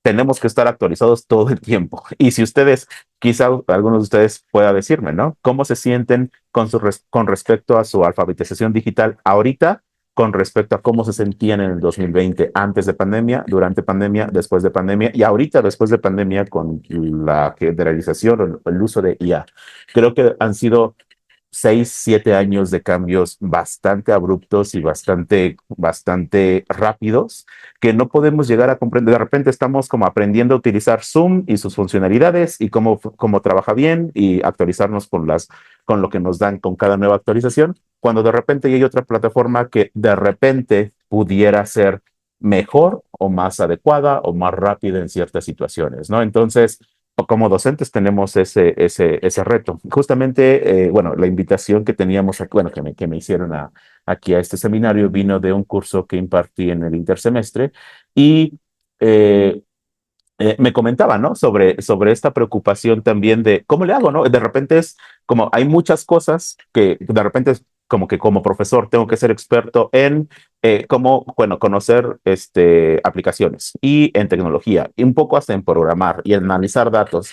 tenemos que estar actualizados todo el tiempo. Y si ustedes, quizá algunos de ustedes pueda decirme, ¿no? ¿Cómo se sienten con respecto a su alfabetización digital ahorita, con respecto a cómo se sentían en el 2020, antes de pandemia, durante pandemia, después de pandemia y ahorita después de pandemia con la generalización o el uso de IA? Creo que han sido 6, 7 años de cambios bastante abruptos y bastante rápidos que no podemos llegar a comprender. De repente estamos como aprendiendo a utilizar Zoom y sus funcionalidades y cómo trabaja bien y actualizarnos con lo que nos dan con cada nueva actualización, cuando de repente hay otra plataforma que de repente pudiera ser mejor o más adecuada o más rápida en ciertas situaciones, ¿no? Entonces, como docentes tenemos ese reto. Justamente, bueno, la invitación que teníamos, bueno, que me hicieron aquí a este seminario vino de un curso que impartí en el intersemestre y eh, me comentaba, ¿no? Sobre esta preocupación también de cómo le hago, ¿no? De repente es como hay muchas cosas que de repente es como que como profesor tengo que ser experto en cómo, bueno, conocer aplicaciones y en tecnología y un poco hasta en programar y en analizar datos.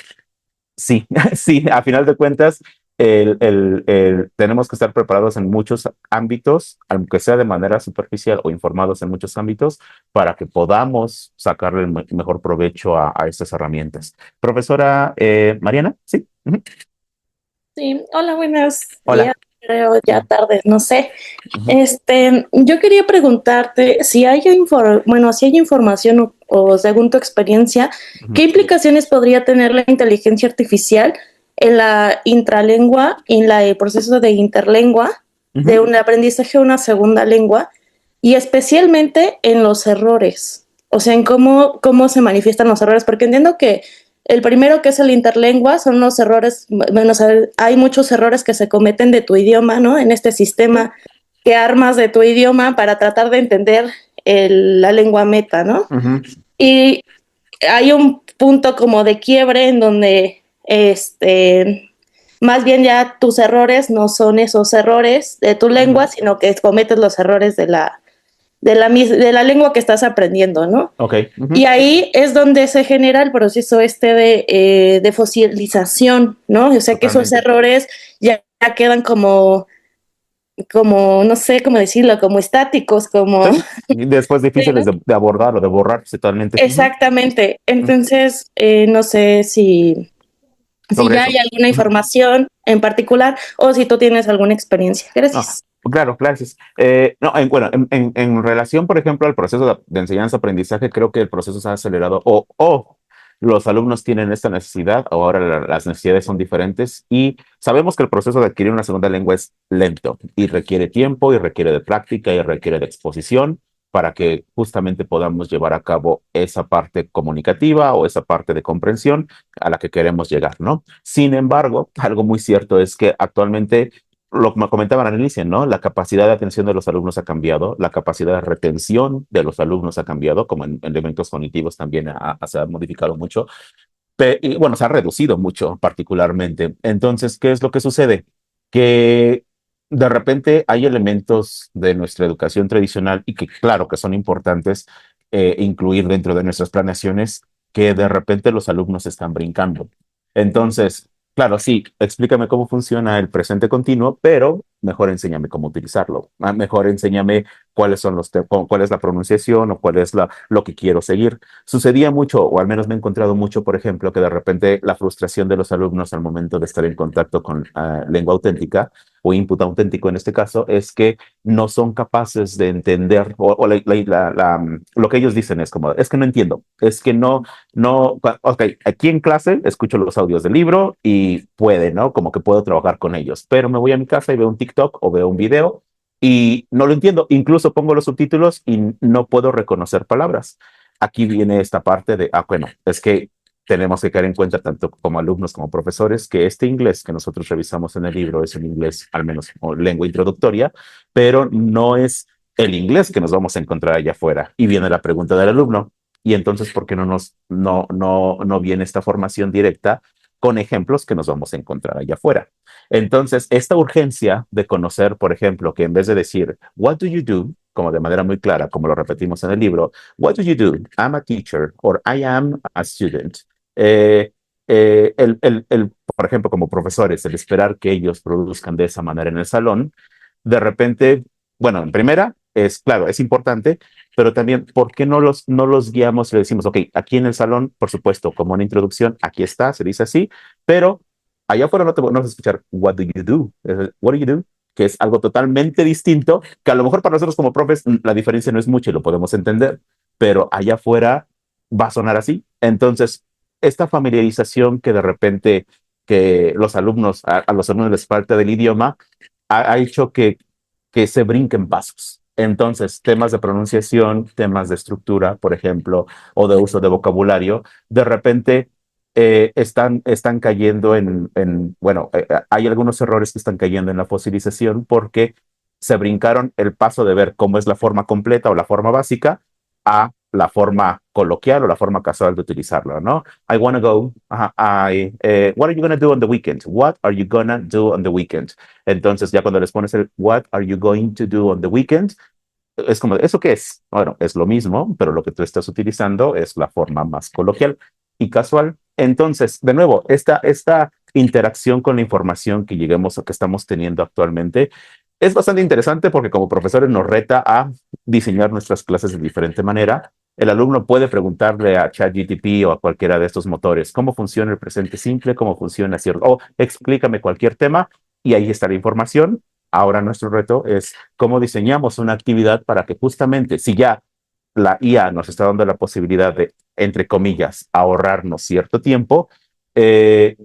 Sí, sí, a final de cuentas, tenemos que estar preparados en muchos ámbitos, aunque sea de manera superficial o informados en muchos ámbitos, para que podamos sacarle el mejor provecho a estas herramientas. Profesora Mariana, ¿sí? Ujú. Sí, hola, buenos Hola. días, creo ya tarde, no sé. Ujú. Yo quería preguntarte si hay bueno, si hay información o según tu experiencia, Ujú. ¿qué implicaciones podría tener la inteligencia artificial en la intralengua, el proceso de interlengua, de Ujú. un aprendizaje de una segunda lengua y especialmente en los errores? O sea, en cómo se manifiestan los errores, porque entiendo que el primero, que es el interlengua, son los errores, bueno, o sea, hay muchos errores que se cometen de tu idioma, ¿no? En este sistema que armas de tu idioma para tratar de entender la lengua meta, ¿no? Ujú. Y hay un punto como de quiebre en donde, más bien ya tus errores no son esos errores de tu lengua, sino que cometes los errores de la lengua que estás aprendiendo, ¿no? Ok. Ujú. Y ahí es donde se genera el proceso de fosilización, ¿no? O sea, que esos Totalmente. errores ya quedan no sé cómo decirlo, como estáticos, como... Sí. Y después Sí, ¿no? difíciles de abordar o de borrar totalmente. Ujú. Exactamente. Ujú. Entonces, no sé si Sobre ya hay eso. alguna Ujú. información en particular o si tú tienes alguna experiencia. No, Gracias. claro, gracias. No, bueno, en relación, por ejemplo, al proceso de enseñanza-aprendizaje, creo que el proceso se ha acelerado o los alumnos tienen esta necesidad o ahora las necesidades son diferentes y sabemos que el proceso de adquirir una segunda lengua es lento y requiere tiempo y requiere de práctica y requiere de exposición para que justamente podamos llevar a cabo esa parte comunicativa o esa parte de comprensión a la que queremos llegar, ¿no? Sin embargo, algo muy cierto es que actualmente lo que me comentaban al inicio, ¿no? La capacidad de atención de los alumnos ha cambiado, la capacidad de retención de los alumnos ha cambiado, como en elementos cognitivos también se ha modificado mucho, y bueno, se ha reducido mucho particularmente. Entonces, ¿qué es lo que sucede? Que de repente hay elementos de nuestra educación tradicional y que claro que son importantes incluir dentro de nuestras planeaciones que de repente los alumnos están brincando. Entonces, claro, sí, explícame cómo funciona el presente continuo, pero mejor enséñame cómo utilizarlo. Mejor enséñame cuáles son cuál es la pronunciación o cuál es lo que quiero seguir. Sucedía mucho, o al menos me he encontrado mucho, por ejemplo, que de repente la frustración de los alumnos al momento de estar en contacto con lengua auténtica o input auténtico en este caso, es que no son capaces de entender, lo que ellos dicen es como, es que no entiendo, es que ok, aquí en clase escucho los audios del libro y puede, ¿no? Como que puedo trabajar con ellos, pero me voy a mi casa y veo un TikTok o veo un video y no lo entiendo, incluso pongo los subtítulos y no puedo reconocer palabras. Aquí viene esta parte de, bueno, es que tenemos que caer en cuenta, tanto como alumnos como profesores, que este inglés que nosotros revisamos en el libro es un inglés, al menos o lengua introductoria, pero no es el inglés que nos vamos a encontrar allá afuera. Y viene la pregunta del alumno, y entonces, ¿por qué no viene esta formación directa con ejemplos que nos vamos a encontrar allá afuera? Entonces, esta urgencia de conocer, por ejemplo, que en vez de decir, what do you do? Como de manera muy clara, como lo repetimos en el libro, what do you do? I'm a teacher or I am a student. Eh, por ejemplo, como profesores, el esperar que ellos produzcan de esa manera en el salón, de repente, bueno, en primera, es claro, es importante, pero también, ¿por qué no los guiamos y le decimos, ok, aquí en el salón, por supuesto, como una introducción, aquí está, se dice así, pero allá afuera no vas a escuchar, what do you do? What do you do? Que es algo totalmente distinto, que a lo mejor para nosotros como profes la diferencia no es mucho y lo podemos entender, pero allá afuera va a sonar así. Entonces, esta familiarización que de repente que a los alumnos les falta del idioma, ha hecho que se brinquen pasos. Entonces, temas de pronunciación, temas de estructura, por ejemplo, o de uso de vocabulario, de repente están cayendo bueno, hay algunos errores que están cayendo en la fosilización porque se brincaron el paso de ver cómo es la forma completa o la forma básica a la forma coloquial o la forma casual de utilizarlo, ¿no? I wanna go, what are you gonna do on the weekend? What are you gonna do on the weekend? Entonces, ya cuando les pones el what are you going to do on the weekend, es como, ¿eso qué es? Bueno, es lo mismo, pero lo que tú estás utilizando es la forma más coloquial y casual. Entonces, de nuevo, esta interacción con la información que lleguemos o que estamos teniendo actualmente es bastante interesante porque como profesores nos reta a diseñar nuestras clases de diferente manera. El alumno puede preguntarle a ChatGPT o a cualquiera de estos motores cómo funciona el presente simple, cómo funciona cierto, o explícame cualquier tema y ahí está la información. Ahora nuestro reto es cómo diseñamos una actividad para que justamente, si ya la IA nos está dando la posibilidad de, entre comillas, ahorrarnos cierto tiempo, eh,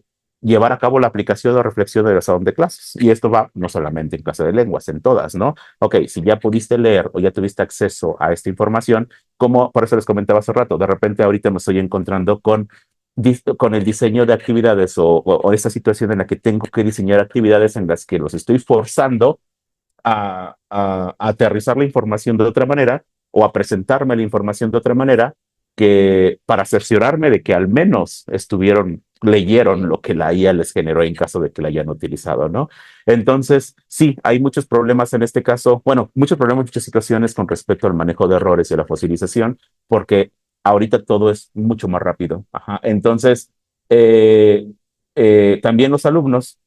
llevar a cabo la aplicación o reflexión del salón de clases. Y esto va no solamente en clase de lenguas, en todas, ¿no? Ok, si ya pudiste leer o ya tuviste acceso a esta información, como por eso les comentaba hace rato, de repente ahorita me estoy encontrando con el diseño de actividades o esa situación en la que tengo que diseñar actividades en las que los estoy forzando a aterrizar la información de otra manera o a presentarme la información de otra manera que para cerciorarme de que al menos leyeron lo que la IA les generó en caso de que la hayan utilizado, ¿no? Entonces, sí, hay muchos problemas en este caso, bueno, muchos problemas, muchas situaciones con respecto al manejo de errores y a la fosilización, porque ahorita todo es mucho más rápido. Ajá. Entonces, también los alumnos,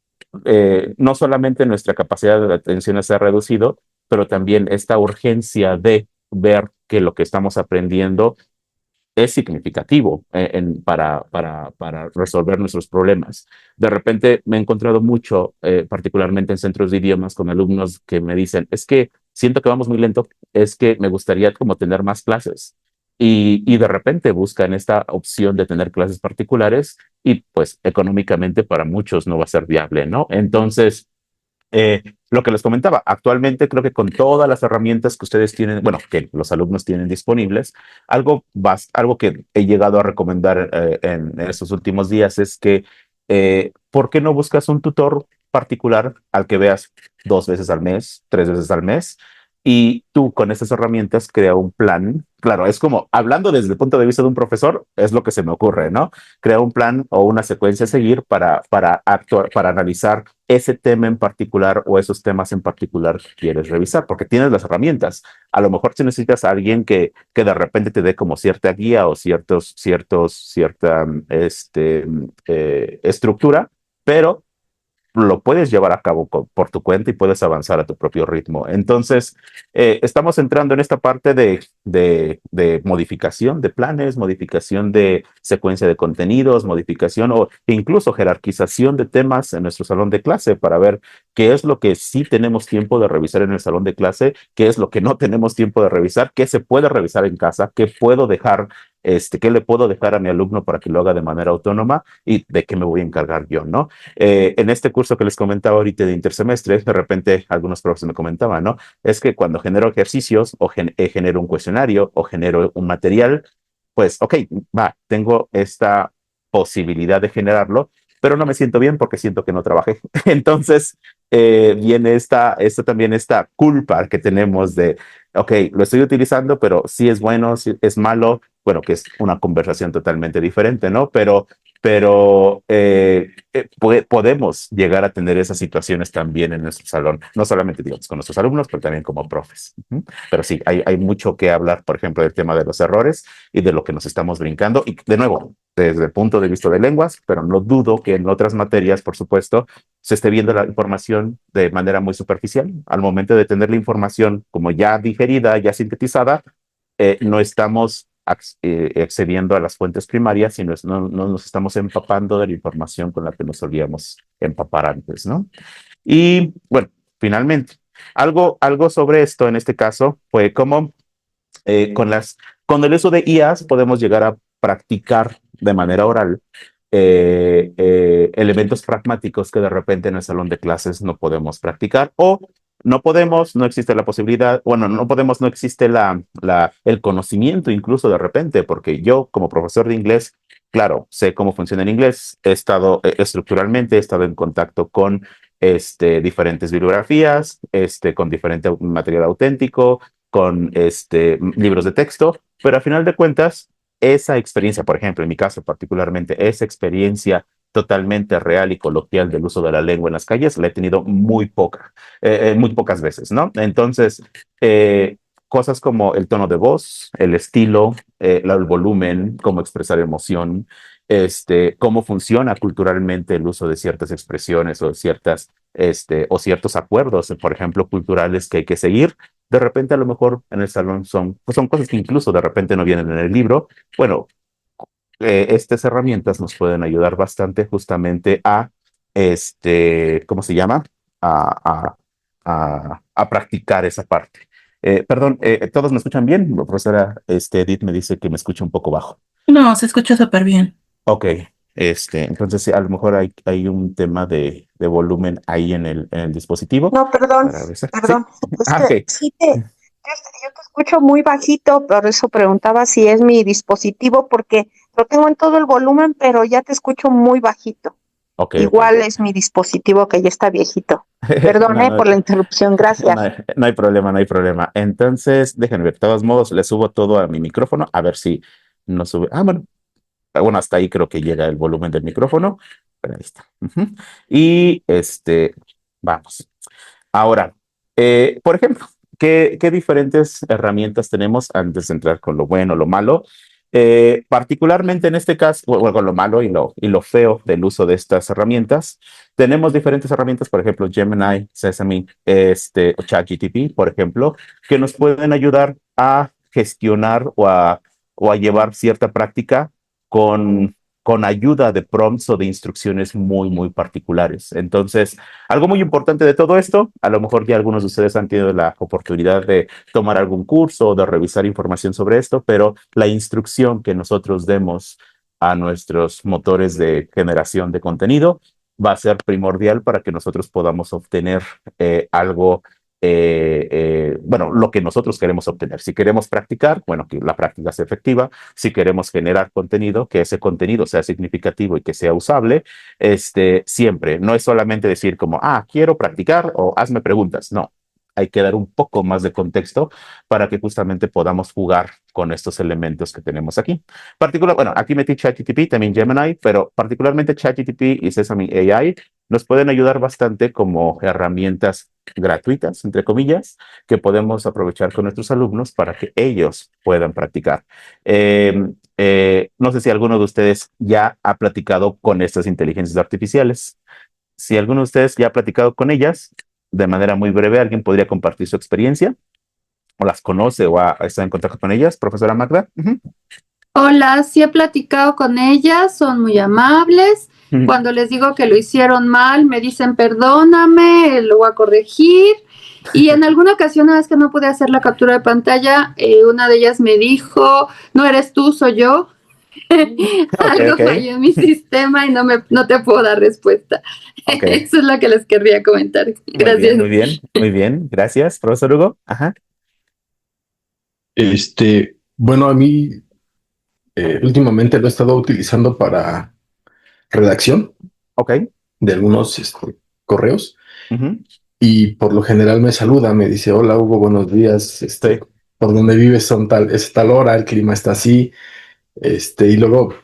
no solamente nuestra capacidad de atención se ha reducido, pero también esta urgencia de ver que lo que estamos aprendiendo es significativo para resolver nuestros problemas. De repente me he encontrado mucho, particularmente en centros de idiomas, con alumnos que me dicen, es que siento que vamos muy lento, es que me gustaría como tener más clases. Y de repente buscan esta opción de tener clases particulares y pues económicamente para muchos no va a ser viable, ¿no? Entonces, lo que les comentaba, actualmente creo que con todas las herramientas que ustedes tienen, bueno, que los alumnos tienen disponibles, algo que he llegado a recomendar en estos últimos días es que, ¿por qué no buscas un tutor particular al que veas 2 veces al mes, 3 veces al mes? Y tú con esas herramientas crea un plan. Claro, es como hablando desde el punto de vista de un profesor, es lo que se me ocurre, ¿no? Crea un plan o una secuencia a seguir para actuar, para analizar ese tema en particular o esos temas en particular que quieres revisar, porque tienes las herramientas. A lo mejor si necesitas a alguien que de repente te dé como cierta guía o cierta estructura, pero lo puedes llevar a cabo por tu cuenta y puedes avanzar a tu propio ritmo. Entonces, estamos entrando en esta parte de modificación de planes, modificación de secuencia de contenidos, modificación o incluso jerarquización de temas en nuestro salón de clase para ver qué es lo que sí tenemos tiempo de revisar en el salón de clase, qué es lo que no tenemos tiempo de revisar, qué se puede revisar en casa, qué puedo dejar, qué le puedo dejar a mi alumno para que lo haga de manera autónoma y de qué me voy a encargar yo, ¿no? En este curso que les comentaba ahorita de intersemestre, de repente algunos profesores me comentaban, ¿no? Es que cuando genero ejercicios o genero un cuestionario o genero un material, pues, ok, va, tengo esta posibilidad de generarlo, pero no me siento bien porque siento que no trabajé. Entonces, viene también esta culpa que tenemos de, ok, lo estoy utilizando, pero si es bueno, si es malo, bueno, que es una conversación totalmente diferente, ¿no? Pero podemos llegar a tener esas situaciones también en nuestro salón, no solamente digamos con nuestros alumnos, pero también como profes. Pero sí, hay mucho que hablar, por ejemplo, del tema de los errores y de lo que nos estamos brincando. Y de nuevo, desde el punto de vista de lenguas, pero no dudo que en otras materias, por supuesto, se esté viendo la información de manera muy superficial. Al momento de tener la información como ya digerida, ya sintetizada, no estamos accediendo a las fuentes primarias, sino no nos estamos empapando de la información con la que nos solíamos empapar antes, ¿no? Y bueno, finalmente, algo sobre esto en este caso fue cómo con el uso de IAs podemos llegar a practicar de manera oral elementos pragmáticos que de repente en el salón de clases no podemos practicar o no existe la posibilidad, bueno, no podemos, no existe el conocimiento incluso de repente, porque yo como profesor de inglés, claro, sé cómo funciona el inglés, he estado estructuralmente, he estado en contacto con diferentes bibliografías, con diferente material auténtico, con libros de texto, pero a final de cuentas, esa experiencia, por ejemplo, en mi caso particularmente, esa experiencia totalmente real y coloquial del uso de la lengua en las calles, la he tenido muy pocas veces, ¿no? Entonces, cosas como el tono de voz, el estilo, el volumen, cómo expresar emoción, cómo funciona culturalmente el uso de ciertas expresiones o ciertos acuerdos, por ejemplo, culturales que hay que seguir. De repente, a lo mejor en el salón pues son cosas que incluso de repente no vienen en el libro. Bueno, estas herramientas nos pueden ayudar bastante justamente ¿cómo se llama? A, a practicar esa parte. Perdón, ¿todos me escuchan bien? La profesora Edith me dice que me escucha un poco bajo. No, se escucha súper bien. Ok, entonces sí, a lo mejor hay un tema de volumen ahí en el dispositivo. No, perdón, Para revisar. ¿Sí? perdón. Es Ah, que ok. sí yo te escucho muy bajito, por eso preguntaba si es mi dispositivo, porque lo tengo en todo el volumen, pero ya te escucho muy bajito. Ok, Igual es mi dispositivo que ya está viejito. Perdón, No, por la interrupción, gracias. no hay problema, no hay problema. Entonces, déjenme ver. De todos modos, le subo todo a mi micrófono a ver si no sube. Bueno, hasta ahí creo que llega el volumen del micrófono. Pero ahí está. Y vamos. Ahora, por ejemplo, ¿qué diferentes herramientas tenemos antes de entrar con lo bueno, lo malo? Particularmente en este caso, bueno, con lo malo y lo feo del uso de estas herramientas, tenemos diferentes herramientas, por ejemplo, Gemini, Sesame, o ChatGPT, por ejemplo, que nos pueden ayudar a gestionar o a llevar cierta práctica con, con ayuda de prompts o de instrucciones muy, muy particulares. Entonces, algo muy importante de todo esto, a lo mejor ya algunos de ustedes han tenido la oportunidad de tomar algún curso o de revisar información sobre esto, pero la instrucción que nosotros demos a nuestros motores de generación de contenido va a ser primordial para que nosotros podamos obtener algo, bueno, lo que nosotros queremos obtener. Si queremos practicar, bueno, que la práctica sea efectiva. Si queremos generar contenido, que ese contenido sea significativo y que sea usable, siempre. No es solamente decir como, quiero practicar o hazme preguntas. No. hay que dar un poco más de contexto para que justamente podamos jugar con estos elementos que tenemos aquí. Bueno, aquí metí ChatGPT, también Gemini, pero particularmente ChatGPT y Sesame AI nos pueden ayudar bastante como herramientas gratuitas, entre comillas, que podemos aprovechar con nuestros alumnos para que ellos puedan practicar. No sé si alguno de ustedes ya ha platicado con estas inteligencias artificiales. Si alguno de ustedes ya ha platicado con ellas, de manera muy breve, alguien podría compartir su experiencia, o las conoce o está en contacto con ellas, profesora Magda. Hola, sí he platicado con ellas, son muy amables. Cuando les digo que lo hicieron mal, me dicen perdóname, lo voy a corregir. Y en alguna ocasión, una vez que no pude hacer la captura de pantalla, una de ellas me dijo, no eres tú, soy yo. Algo falló en mi sistema y no te puedo dar respuesta. Eso es lo que les querría comentar. Gracias. Muy bien, muy bien. Gracias, profesor Hugo. Ajá. Bueno, a mí últimamente lo he estado utilizando para redacción Ok. de algunos correos Ujú. y por lo general me saluda, me dice, hola Hugo, buenos días, Sí. por donde vives es tal hora, el clima está así, y luego,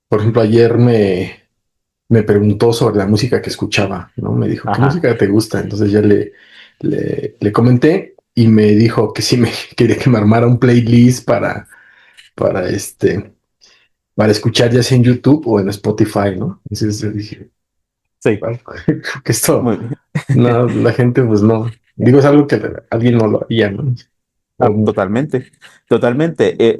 por ejemplo, ayer me preguntó sobre la música que escuchaba, ¿no? Me dijo, ¿qué Ajá. música te gusta? Entonces ya le comenté y me dijo que sí me quería que me armara un playlist para para escuchar ya sea en YouTube o en Spotify, ¿no? Entonces yo dije, Sí. bueno, creo que esto, Muy bien. no, la gente pues no, digo, es algo que alguien no lo haría, ¿no? Totalmente, totalmente.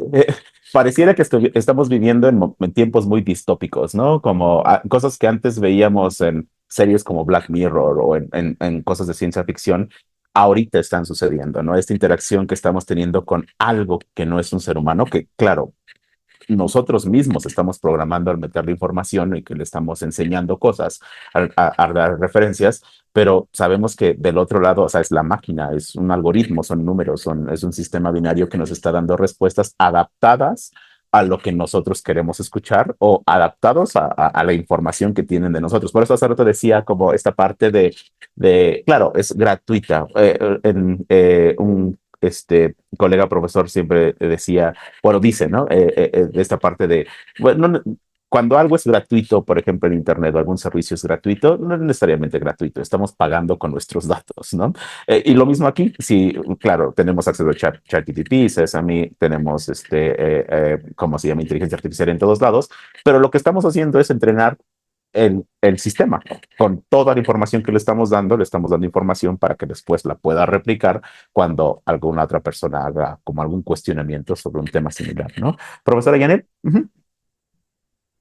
Pareciera que estamos viviendo en tiempos muy distópicos, ¿no? Como cosas que antes veíamos en series como Black Mirror o en cosas de ciencia ficción, ahorita están sucediendo, ¿no? Esta interacción que estamos teniendo con algo que no es un ser humano, que claro, nosotros mismos estamos programando al meterle información y que le estamos enseñando cosas, a dar referencias, pero sabemos que del otro lado, o sea, es la máquina, es un algoritmo, son números, es un sistema binario que nos está dando respuestas adaptadas a lo que nosotros queremos escuchar o adaptados a la información que tienen de nosotros. Por eso hace rato decía como esta parte claro, es gratuita. Un colega profesor siempre decía, bueno, dice, ¿no? De esta parte de, bueno, cuando algo es gratuito, por ejemplo, en Internet o algún servicio es gratuito, no es necesariamente gratuito, estamos pagando con nuestros datos, ¿no? Y lo mismo aquí, si, claro, tenemos acceso a ChatGPT, Sesame, tenemos, ¿cómo se llama? Inteligencia artificial en todos lados, pero lo que estamos haciendo es entrenar el sistema. Con toda la información que le estamos dando información para que después la pueda replicar cuando alguna otra persona haga como algún cuestionamiento sobre un tema similar, ¿no? Profesora Janet.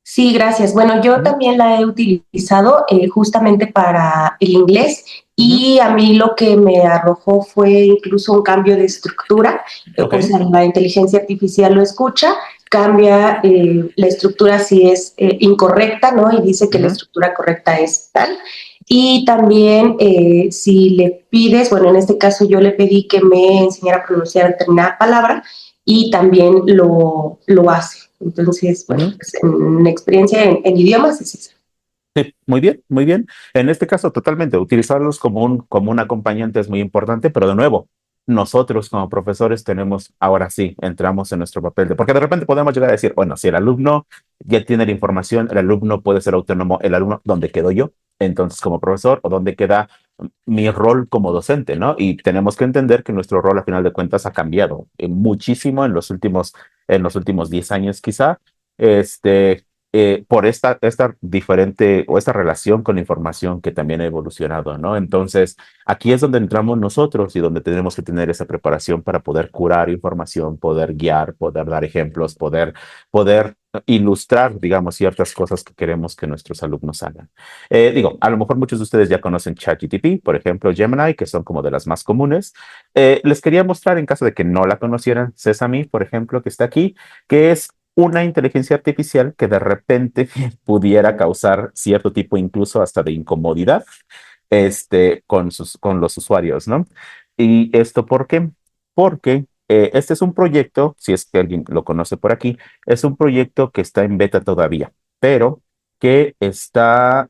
Sí, gracias. Bueno, yo también la he utilizado justamente para el inglés y a mí lo que me arrojó fue incluso un cambio de estructura. O sea, la inteligencia artificial lo escucha, cambia la estructura si es incorrecta, ¿no? Y dice que la estructura correcta es tal. Y también si le pides, bueno, en este caso yo le pedí que me enseñara a pronunciar determinada palabra y también lo hace. Entonces, bueno, pues en experiencia en idiomas es eso. Sí, muy bien, muy bien. En este caso, totalmente, utilizarlos como un acompañante es muy importante, pero de nuevo, nosotros como profesores tenemos, ahora sí, entramos en nuestro papel, porque de repente podemos llegar a decir, bueno, si el alumno ya tiene la información, el alumno puede ser autónomo, el alumno, ¿dónde quedo yo? Entonces, como profesor, ¿o dónde queda mi rol como docente, ¿no? Y tenemos que entender que nuestro rol, a final de cuentas, ha cambiado muchísimo en los últimos 10 años, quizá. Este, por esta diferente o esta relación con la información que también ha evolucionado, ¿no? Entonces, aquí es donde entramos nosotros y donde tenemos que tener esa preparación para poder curar información, poder guiar, poder dar ejemplos, poder ilustrar, digamos, ciertas cosas que queremos que nuestros alumnos hagan. A lo mejor muchos de ustedes ya conocen ChatGPT, por ejemplo, Gemini, que son como de las más comunes. Les quería mostrar, en caso de que no la conocieran, Sesame, por ejemplo, que está aquí, que es una inteligencia artificial que de repente pudiera causar cierto tipo incluso hasta de incomodidad con los usuarios, ¿no? ¿Y esto por qué? Porque este es un proyecto, si es que alguien lo conoce por aquí, es un proyecto que está en beta todavía, pero que está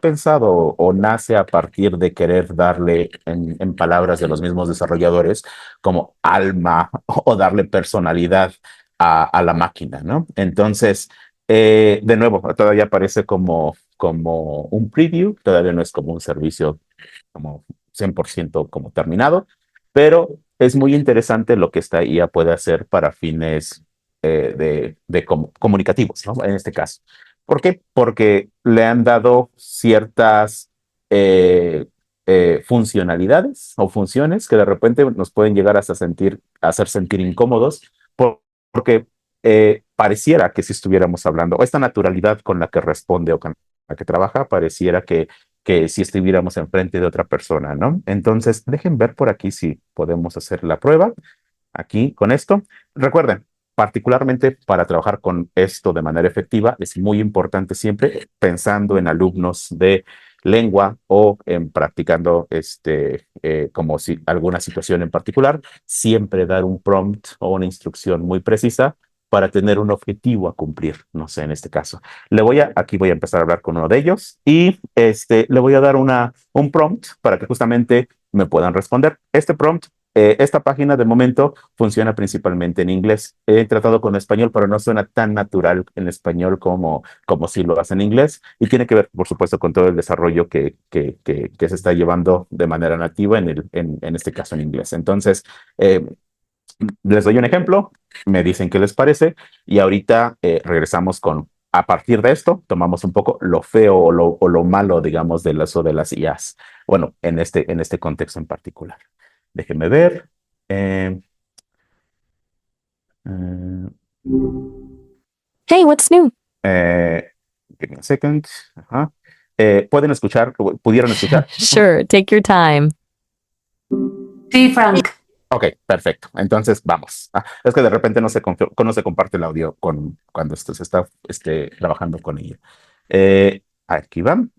pensado o nace a partir de querer darle, en palabras de los mismos desarrolladores, como alma o darle personalidad a la máquina, ¿no? Entonces, de nuevo, todavía parece como un preview, todavía no es como un servicio como 100% como terminado, pero es muy interesante lo que esta IA puede hacer para fines comunicativos, ¿no? En este caso. ¿Por qué? Porque le han dado ciertas eh, funcionalidades o funciones que de repente nos pueden llegar hasta hacer sentir incómodos porque pareciera que si estuviéramos hablando, o esta naturalidad con la que responde o con la que trabaja, pareciera que si estuviéramos enfrente de otra persona, ¿no? Entonces, dejen ver por aquí si podemos hacer la prueba. Aquí con esto. Recuerden, particularmente para trabajar con esto de manera efectiva, es muy importante siempre pensando en alumnos de lengua o en practicando como si alguna situación en particular, siempre dar un prompt o una instrucción muy precisa para tener un objetivo a cumplir. No sé, en este caso. Aquí voy a empezar a hablar con uno de ellos y le voy a dar un prompt para que justamente me puedan responder. Este prompt, esta página de momento funciona principalmente en inglés. He tratado con español, pero no suena tan natural en español como si lo hace en inglés. Y tiene que ver, por supuesto, con todo el desarrollo que se está llevando de manera nativa en este caso en inglés. Entonces, les doy un ejemplo, me dicen qué les parece y ahorita regresamos a partir de esto, tomamos un poco lo feo o lo malo, digamos, del uso de las IAs. Bueno, en este contexto en particular. Déjenme ver. Eh, eh, Hey, what's new? Give me a second. Ajá. ¿Pudieron escuchar? Sure, take your time. Sí, Frank. Ok, perfecto. Entonces, vamos. Es que de repente no se comparte el audio cuando se está trabajando con ella. Aquí van.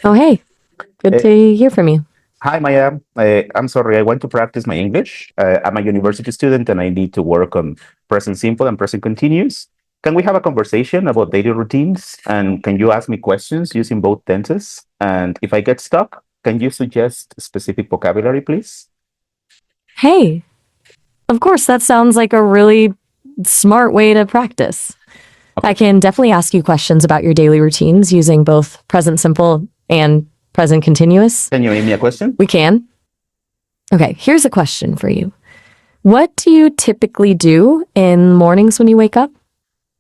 Oh, hey, good to hear from you. Hi, Maya. I'm sorry, I want to practice my English. I'm a university student and I need to work on present simple and present continuous. Can we have a conversation about daily routines? And can you ask me questions using both tenses? And if I get stuck, can you suggest specific vocabulary, please? Hey, of course, that sounds like a really smart way to practice. Okay. I can definitely ask you questions about your daily routines using both present simple and present continuous. Can you give me a question? We can. Okay, here's a question for you. What do you typically do in mornings when you wake up?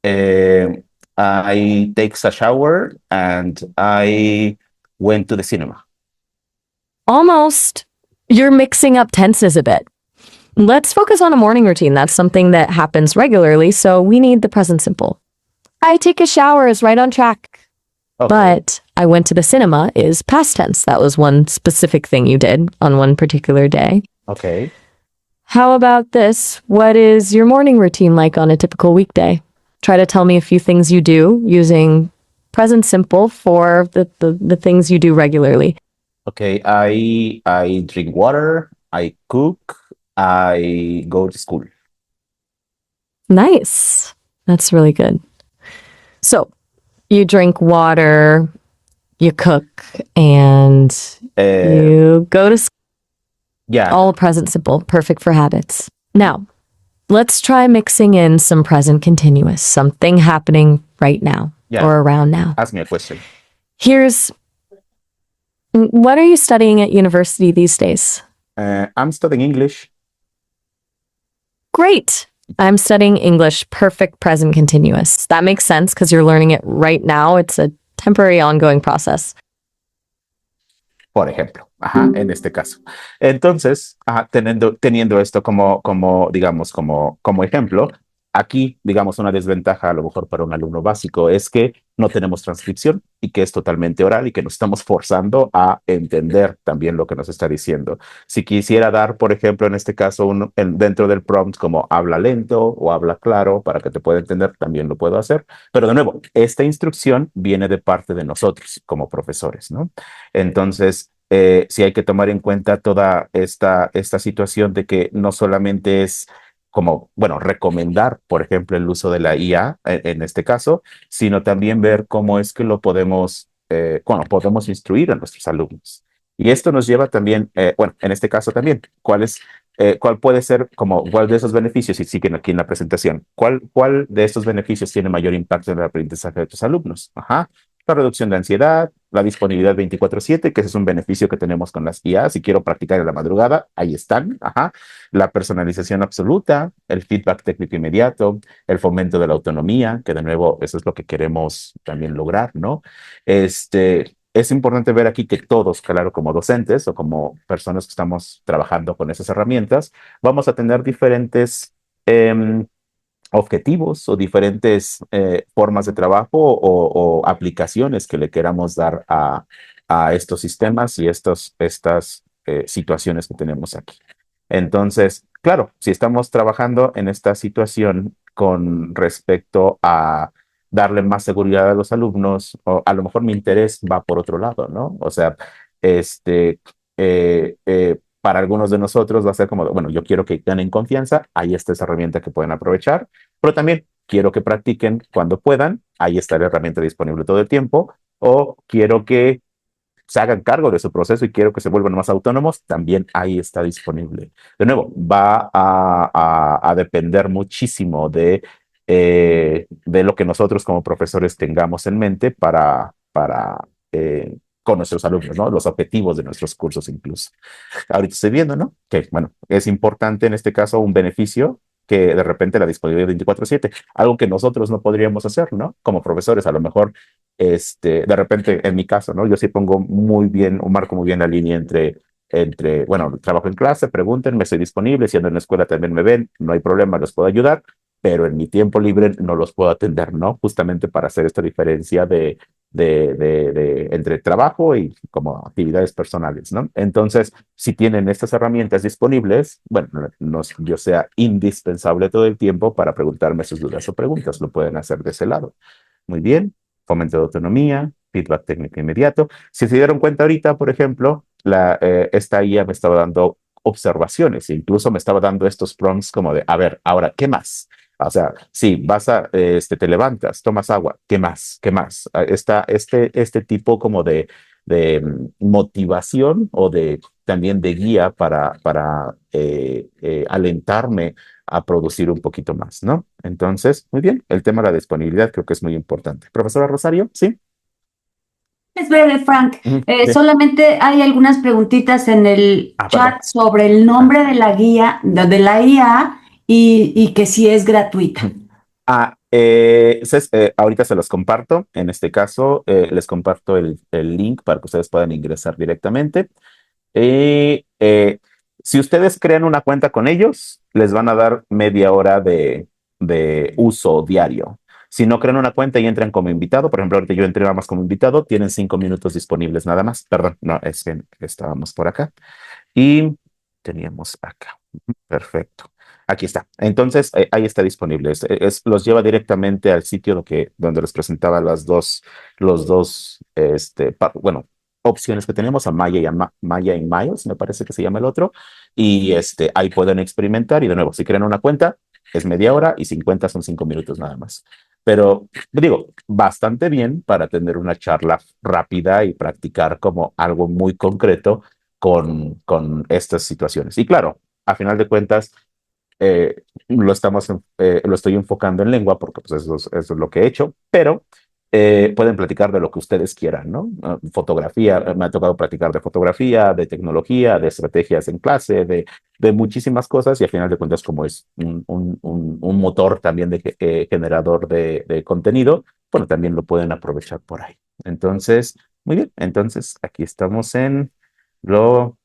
I take a shower and I went to the cinema. Almost. You're mixing up tenses a bit. Let's focus on a morning routine. That's something that happens regularly, so we need the present simple. I take a shower is right on track. Okay. But I went to the cinema is past tense. That was one specific thing you did on one particular day. Okay. How about this? What is your morning routine like on a typical weekday? Try to tell me a few things you do using present simple for the things you do regularly. Okay, I drink water, I cook, I go to school. Nice. That's really good. So, you drink water, you cook, and you go to school. Yeah. All present simple, perfect for habits. Now, let's try mixing in some present continuous, something happening right now or around now. Ask me a question. What are you studying at university these days? I'm studying English. Great. I'm studying English, perfect present continuous. That makes sense because you're learning it right now. It's a temporary ongoing process. Por ejemplo, en este caso. Entonces, teniendo esto digamos, como ejemplo, aquí, digamos, una desventaja a lo mejor para un alumno básico es que no tenemos transcripción y que es totalmente oral y que nos estamos forzando a entender también lo que nos está diciendo. Si quisiera dar, por ejemplo, en este caso, dentro del prompt como habla lento o habla claro para que te pueda entender, también lo puedo hacer. Pero de nuevo, esta instrucción viene de parte de nosotros como profesores, ¿no? Entonces, sí hay que tomar en cuenta toda esta situación de que no solamente es como, bueno, recomendar, por ejemplo, el uso de la IA en este caso, sino también ver cómo es que lo podemos, bueno, podemos instruir a nuestros alumnos. Y esto nos lleva también, bueno, en este caso también, cuál puede ser como, cuál de esos beneficios, y siguen aquí en la presentación, cuál de estos beneficios tiene mayor impacto en el aprendizaje de tus alumnos. Ajá. La reducción de ansiedad, la disponibilidad 24/7, que ese es un beneficio que tenemos con las IA. Si quiero practicar en la madrugada, ahí están. Ajá. La personalización absoluta, el feedback técnico inmediato, el fomento de la autonomía, que de nuevo eso es lo que queremos también lograr, ¿no? Es importante ver aquí que todos, claro, como docentes o como personas que estamos trabajando con esas herramientas, vamos a tener diferentes objetivos o diferentes formas de trabajo o aplicaciones que le queramos dar a estos sistemas y estas situaciones que tenemos aquí. Entonces, claro, si estamos trabajando en esta situación con respecto a darle más seguridad a los alumnos, o a lo mejor mi interés va por otro lado, ¿no? O sea, este, para algunos de nosotros va a ser como, bueno, yo quiero que ganen confianza, ahí está esa herramienta que pueden aprovechar, pero también quiero que practiquen cuando puedan, ahí está la herramienta disponible todo el tiempo, o quiero que se hagan cargo de su proceso y quiero que se vuelvan más autónomos, también ahí está disponible. De nuevo, va a depender muchísimo de lo que nosotros como profesores tengamos en mente con nuestros alumnos, ¿no? Los objetivos de nuestros cursos incluso. Ahorita estoy viendo, ¿no? Que, bueno, es importante en este caso un beneficio que de repente la disponibilidad 24/7, algo que nosotros no podríamos hacer, ¿no? Como profesores, a lo mejor, de repente, en mi caso, ¿no? Yo sí pongo muy bien, o marco muy bien la línea bueno, trabajo en clase, pregúntenme, estoy disponible, si ando en la escuela también me ven, no hay problema, los puedo ayudar, pero en mi tiempo libre no los puedo atender, ¿no? Justamente para hacer esta diferencia entre trabajo y como actividades personales, ¿no? Entonces, si tienen estas herramientas disponibles, bueno, no es que yo sea indispensable todo el tiempo para preguntarme sus dudas o preguntas, lo pueden hacer de ese lado. Muy bien, fomento de autonomía, feedback técnico inmediato. Si se dieron cuenta ahorita, por ejemplo, esta IA me estaba dando observaciones, e incluso me estaba dando estos prompts como de, a ver, ahora, ¿qué más? O sea, sí, te levantas, tomas agua, ¿qué más? ¿Qué más? Este tipo como de motivación o también de guía para alentarme a producir un poquito más, ¿no? Entonces, muy bien, el tema de la disponibilidad creo que es muy importante. Profesora Rosario, ¿sí? Es breve, Frank. Sí. Solamente hay algunas preguntitas en el chat Perdón. sobre el nombre de la guía, de la IA y que si es gratuita. Ahorita se los comparto. En este caso, les comparto el link para que ustedes puedan ingresar directamente. Y si ustedes crean una cuenta con ellos, les van a dar media hora de uso diario. Si no crean una cuenta y entran como invitado, por ejemplo, ahorita yo entré nada más como invitado, tienen 5 minutos disponibles nada más. Perdón, no, es que estábamos por acá. Y teníamos acá. Perfecto. Aquí está. Entonces, ahí está disponible. Los lleva directamente al sitio donde les presentaba los dos, bueno, opciones que tenemos, a Maya Maya y Miles, me parece que se llama el otro. Y ahí pueden experimentar. Y de nuevo, si crean una cuenta, es media hora y 50 son 5 minutos nada más. Pero digo, bastante bien para tener una charla rápida y practicar como algo muy concreto con estas situaciones. Y claro, a final de cuentas, lo estoy enfocando en lengua porque pues eso es lo que he hecho, pero pueden platicar de lo que ustedes quieran, ¿no? Fotografía, me ha tocado platicar de fotografía, de tecnología, de estrategias en clase, de muchísimas cosas y a final de cuentas como es un motor también generador de contenido, bueno, también lo pueden aprovechar por ahí. Entonces, muy bien, entonces aquí estamos en lo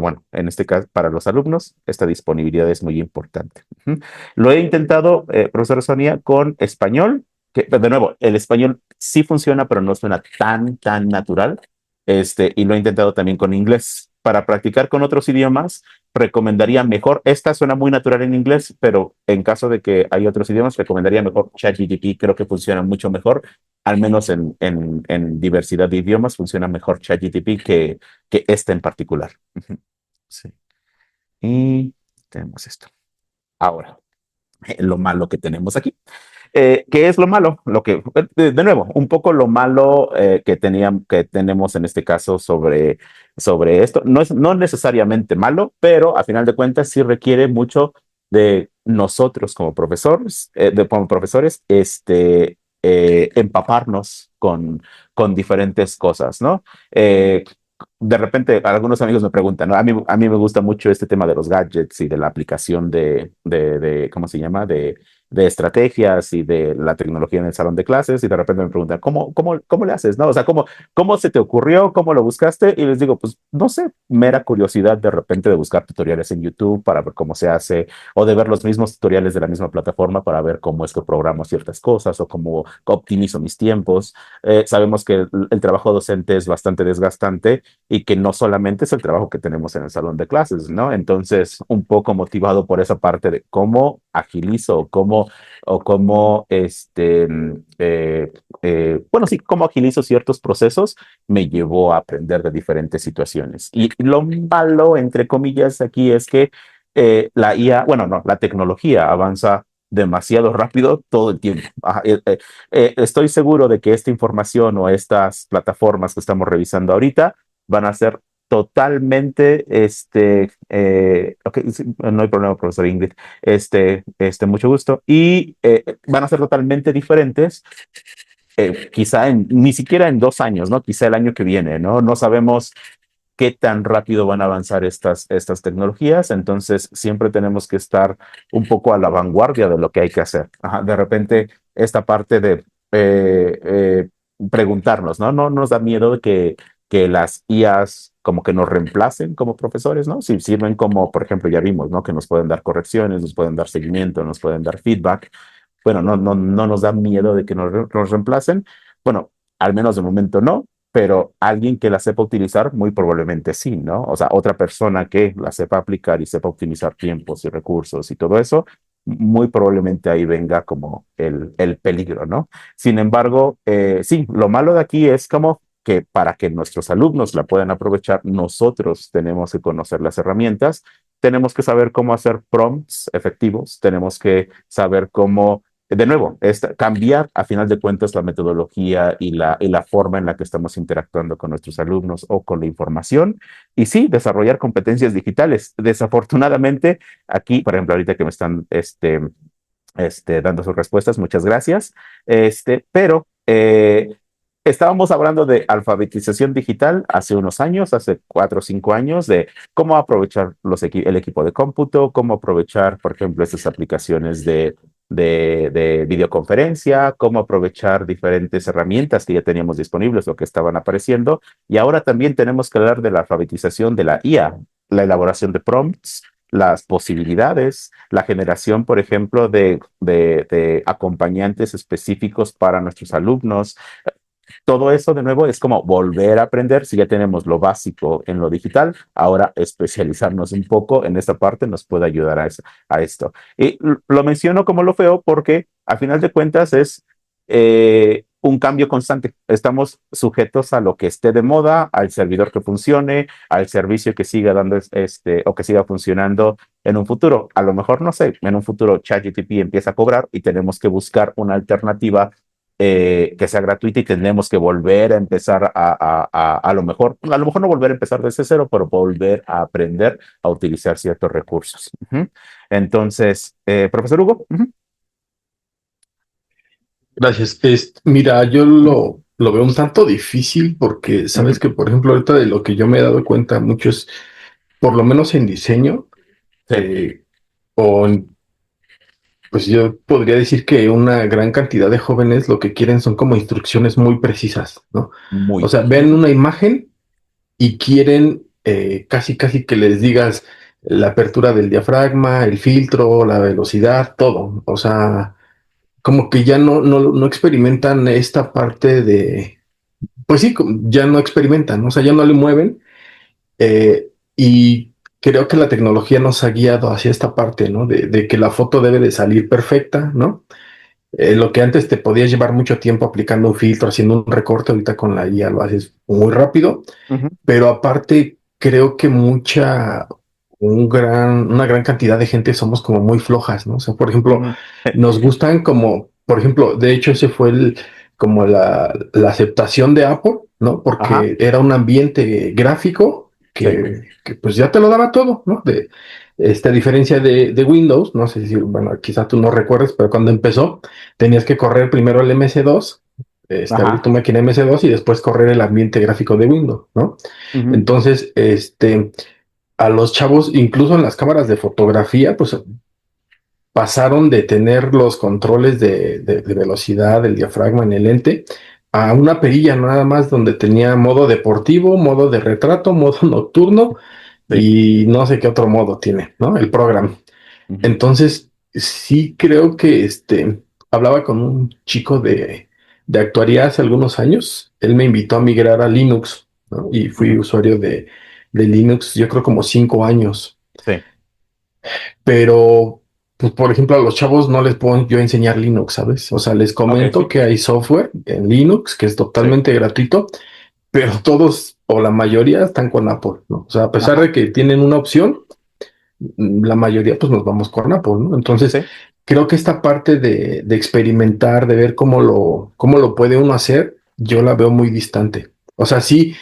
bueno, en este caso, para los alumnos, esta disponibilidad es muy importante. Lo he intentado, profesora Sonia, con español, que de nuevo, el español sí funciona, pero no suena tan natural. Y lo he intentado también con inglés. Para practicar con otros idiomas, recomendaría mejor, esta suena muy natural en inglés, pero en caso de que hay otros idiomas, recomendaría mejor ChatGPT, creo que funciona mucho mejor, al menos en diversidad de idiomas, funciona mejor ChatGPT que este en particular. Sí. Y tenemos esto. Ahora, lo malo que tenemos aquí. ¿Qué es lo malo? Lo que, de nuevo, un poco lo malo que tenemos en este caso sobre esto. No necesariamente malo, pero a final de cuentas sí requiere mucho de nosotros como profesores, empaparnos con diferentes cosas, ¿no? De repente, algunos amigos me preguntan, ¿no? A mí me gusta mucho este tema de los gadgets y de la aplicación ¿cómo se llama? De estrategias y de la tecnología en el salón de clases, y de repente me preguntan, ¿cómo le haces? ¿No? O sea, ¿cómo se te ocurrió? ¿Cómo lo buscaste? Y les digo, pues, no sé, mera curiosidad de repente de buscar tutoriales en YouTube para ver cómo se hace, o de ver los mismos tutoriales de la misma plataforma para ver cómo es que programo ciertas cosas o cómo optimizo mis tiempos. Sabemos que el trabajo docente es bastante desgastante y que no solamente es el trabajo que tenemos en el salón de clases, ¿no? Entonces, un poco motivado por esa parte de cómo agilizo, bueno, sí, cómo agilizo ciertos procesos, me llevó a aprender de diferentes situaciones. Y lo malo, entre comillas, aquí es que la IA, bueno, no, la tecnología avanza demasiado rápido todo el tiempo. Estoy seguro de que esta información o estas plataformas que estamos revisando ahorita van a ser totalmente, ok, sí, no hay problema, profesor Ingrid, mucho gusto, y van a ser totalmente diferentes, quizá ni siquiera en 2 años, ¿no? Quizá el año que viene, ¿no? No sabemos qué tan rápido van a avanzar estas tecnologías, entonces siempre tenemos que estar un poco a la vanguardia de lo que hay que hacer. Ajá, de repente, esta parte de preguntarnos, ¿no? No nos da miedo de que las IAs como que nos reemplacen como profesores, ¿no? Si sirven como, por ejemplo, ya vimos, ¿no? Que nos pueden dar correcciones, nos pueden dar seguimiento, nos pueden dar feedback. Bueno, no nos da miedo de que nos reemplacen. Bueno, al menos de momento no, pero alguien que la sepa utilizar, muy probablemente sí, ¿no? O sea, otra persona que la sepa aplicar y sepa optimizar tiempos y recursos y todo eso, muy probablemente ahí venga como el peligro, ¿no? Sin embargo, sí, lo malo de aquí es como que para que nuestros alumnos la puedan aprovechar, nosotros tenemos que conocer las herramientas, tenemos que saber cómo hacer prompts efectivos, tenemos que saber cómo, de nuevo, cambiar a final de cuentas la metodología y la forma en la que estamos interactuando con nuestros alumnos o con la información, y sí, desarrollar competencias digitales. Desafortunadamente, aquí, por ejemplo, ahorita que me están dando sus respuestas, muchas gracias, pero estábamos hablando de alfabetización digital hace unos años, hace 4 o 5 años, de cómo aprovechar el equipo de cómputo, cómo aprovechar, por ejemplo, estas aplicaciones de videoconferencia, cómo aprovechar diferentes herramientas que ya teníamos disponibles o que estaban apareciendo. Y ahora también tenemos que hablar de la alfabetización de la IA, la elaboración de prompts, las posibilidades, la generación, por ejemplo, de acompañantes específicos para nuestros alumnos. Todo eso, de nuevo, es como volver a aprender. Si ya tenemos lo básico en lo digital, ahora especializarnos un poco en esta parte nos puede ayudar a esto. Y lo menciono como lo feo porque, a final de cuentas, es un cambio constante. Estamos sujetos a lo que esté de moda, al servidor que funcione, al servicio que siga dando o que siga funcionando en un futuro. A lo mejor, no sé, en un futuro ChatGPT empieza a cobrar y tenemos que buscar una alternativa que sea gratuita, y tenemos que volver a empezar a lo mejor no volver a empezar desde cero, pero volver a aprender a utilizar ciertos recursos. Entonces, profesor Hugo. Gracias. Mira, yo lo veo un tanto difícil porque sabes que, por ejemplo, ahorita de lo que yo me he dado cuenta mucho es, por lo menos en diseño, pues yo podría decir que una gran cantidad de jóvenes lo que quieren son como instrucciones muy precisas, ¿no? O sea, ven una imagen y quieren casi que les digas la apertura del diafragma, el filtro, la velocidad, todo. O sea, como que ya no experimentan esta parte de, pues sí, ya no experimentan, o sea, ya no le mueven, y creo que la tecnología nos ha guiado hacia esta parte, ¿no? De que la foto debe de salir perfecta, ¿no? Lo que antes te podías llevar mucho tiempo aplicando un filtro, haciendo un recorte, ahorita con la IA lo haces muy rápido, pero aparte creo que una gran cantidad de gente somos como muy flojas, ¿no? O sea, por ejemplo, Ujú. nos gustan como, por ejemplo, de hecho ese fue como la aceptación de Apple, ¿no? Ajá, Porque era un ambiente gráfico sí, que pues ya te lo daba todo, ¿no? De esta diferencia de Windows, no sé si, bueno, quizá tú no recuerdes, pero cuando empezó tenías que correr primero el MS2, abrir tu ajá, máquina MS2 y después correr el ambiente gráfico de Windows, ¿no? ujú, Entonces, a los chavos, incluso en las cámaras de fotografía, pues pasaron de tener los controles de velocidad, del diafragma en el lente, a una perilla nada más donde tenía modo deportivo, modo de retrato, modo nocturno sí, y no sé qué otro modo tiene, ¿no? El programa. ujú, Entonces, sí creo que hablaba con un chico de actuaría hace algunos años. Él me invitó a migrar a Linux, ¿no? Y fui ujú, usuario de Linux, yo creo como 5 años. sí, Pero, pues, por ejemplo, a los chavos no les puedo yo enseñar Linux, ¿sabes? O sea, les ok, comento sí, que hay software en Linux que es sí, totalmente gratuito, pero todos o la mayoría están con Apple, ¿no? O sea, a pesar ajá, de que tienen una opción, la mayoría pues nos vamos con Apple, ¿no? Entonces, sí, creo que esta parte de experimentar, de ver cómo lo puede uno hacer, yo la veo muy distante. O sea, sí,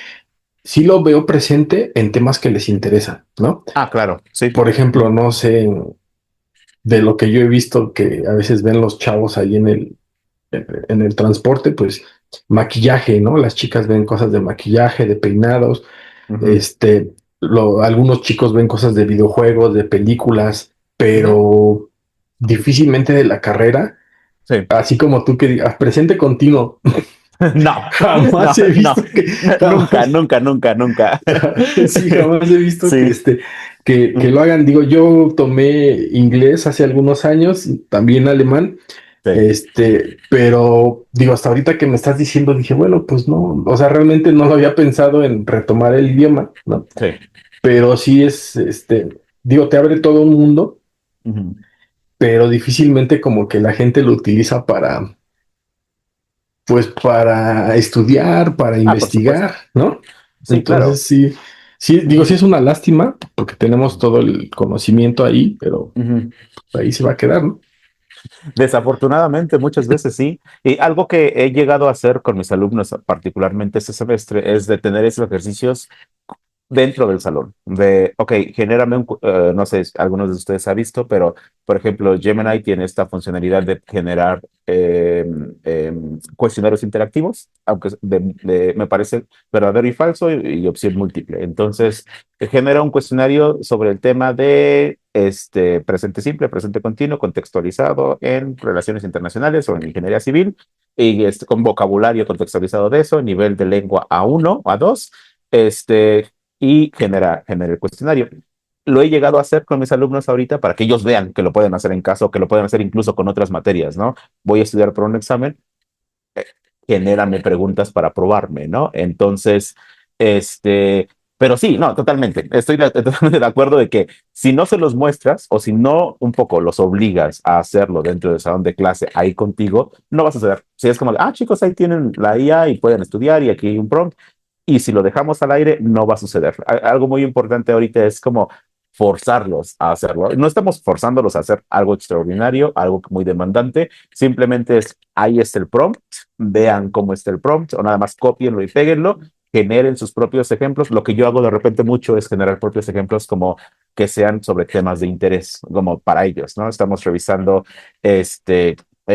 sí lo veo presente en temas que les interesan, ¿no? ah, claro, sí, Por ejemplo, no sé, de lo que yo he visto que a veces ven los chavos ahí en el transporte, pues maquillaje, ¿no? Las chicas ven cosas de maquillaje, de peinados, ujú, este, algunos chicos ven cosas de videojuegos, de películas, ujú, pero difícilmente de la carrera, sí. así como tú que digas, presente continuo, No, no, jamás he no, visto que, nunca, jamás, nunca, nunca, nunca. sí, jamás he visto que, Sí, que lo hagan. Digo, yo tomé inglés hace algunos años, también alemán, sí, pero digo, hasta ahorita que me estás diciendo, dije, bueno, pues no, o sea, realmente no lo había pensado en retomar el idioma, ¿no? sí. Pero sí es, digo, te abre todo un mundo, Ujú. pero difícilmente como que la gente lo utiliza para, pues, para estudiar, para Ah, por supuesto. investigar, ¿no? Sí, claro. Entonces sí, sí, digo, sí Ujú, es una lástima, porque tenemos todo el conocimiento ahí, pero ujú. ahí se va a quedar, ¿no? Desafortunadamente, muchas veces sí. Y algo que he llegado a hacer con mis alumnos, particularmente este semestre, es de tener esos ejercicios dentro del salón. De, ok, genérame no sé, si algunos de ustedes ha visto, pero por ejemplo, Gemini tiene esta funcionalidad de generar cuestionarios interactivos, aunque me parece verdadero y falso y opción múltiple. Entonces, genera un cuestionario sobre el tema de presente simple, presente continuo, contextualizado en relaciones internacionales o en ingeniería civil, y con vocabulario contextualizado de eso, nivel de lengua A1 o A2. Este, y genera el cuestionario. Lo he llegado a hacer con mis alumnos ahorita para que ellos vean que lo pueden hacer en casa o que lo pueden hacer incluso con otras materias, ¿no? Voy a estudiar por un examen, eh, genérame preguntas para probarme, ¿no? Entonces, este, pero sí, no, totalmente. Estoy totalmente de acuerdo de que si no se los muestras o si no un poco los obligas a hacerlo dentro del salón de clase ahí contigo, no va a suceder. Si es como, chicos, ahí tienen la IA y pueden estudiar y aquí hay un prompt, y si lo dejamos al aire, no va a suceder. Algo muy importante ahorita es como forzarlos a hacerlo. No estamos forzándolos a hacer algo extraordinario, algo muy demandante, simplemente es, ahí está el prompt, vean cómo está el prompt, o nada más copienlo y péguenlo, generen sus propios ejemplos. Lo que yo hago de repente mucho es generar propios ejemplos como que sean sobre temas de interés, como para ellos, ¿no? Estamos revisando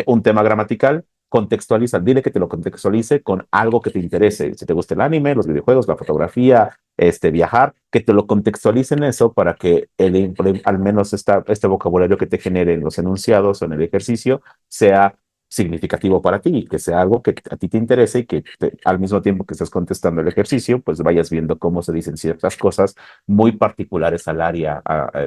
un tema gramatical, contextualiza, dile que te lo contextualice con algo que te interese. Si te gusta el anime, los videojuegos, la fotografía, viajar, que te lo contextualicen eso para que al menos este vocabulario que te genere en los enunciados o en el ejercicio sea significativo para ti, que sea algo que a ti te interese y que al mismo tiempo que estés contestando el ejercicio, pues vayas viendo cómo se dicen ciertas cosas muy particulares al área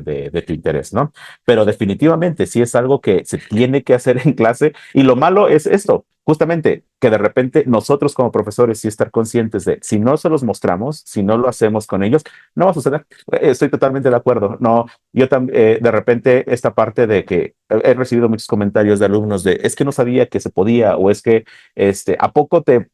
de tu interés, ¿no? Pero definitivamente sí es algo que se tiene que hacer en clase y lo malo es esto, justamente que de repente nosotros como profesores sí estar conscientes de si no se los mostramos, si no lo hacemos con ellos, no va a suceder. Estoy totalmente de acuerdo. No, yo también de repente esta parte de que he recibido muchos comentarios de alumnos de es que no sabía que se podía o es que a poco te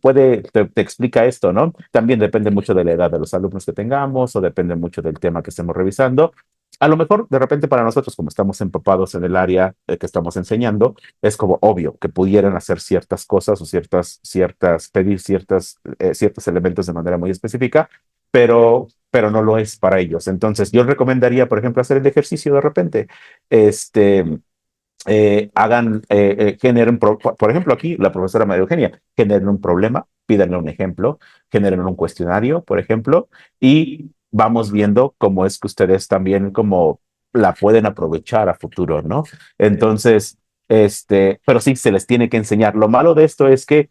explica esto, ¿no? También depende mucho de la edad de los alumnos que tengamos o depende mucho del tema que estemos revisando. A lo mejor, de repente, para nosotros, como estamos empapados en el área que estamos enseñando, es como obvio que pudieran hacer ciertas cosas o pedir ciertos elementos de manera muy específica, pero no lo es para ellos. Entonces, yo recomendaría, por ejemplo, hacer el ejercicio de repente. Este, generen, por ejemplo, aquí la profesora María Eugenia, generen un problema, pídanle un ejemplo, generen un cuestionario, por ejemplo, y vamos viendo cómo es que ustedes también como la pueden aprovechar a futuro, ¿no? Entonces, pero sí se les tiene que enseñar. Lo malo de esto es que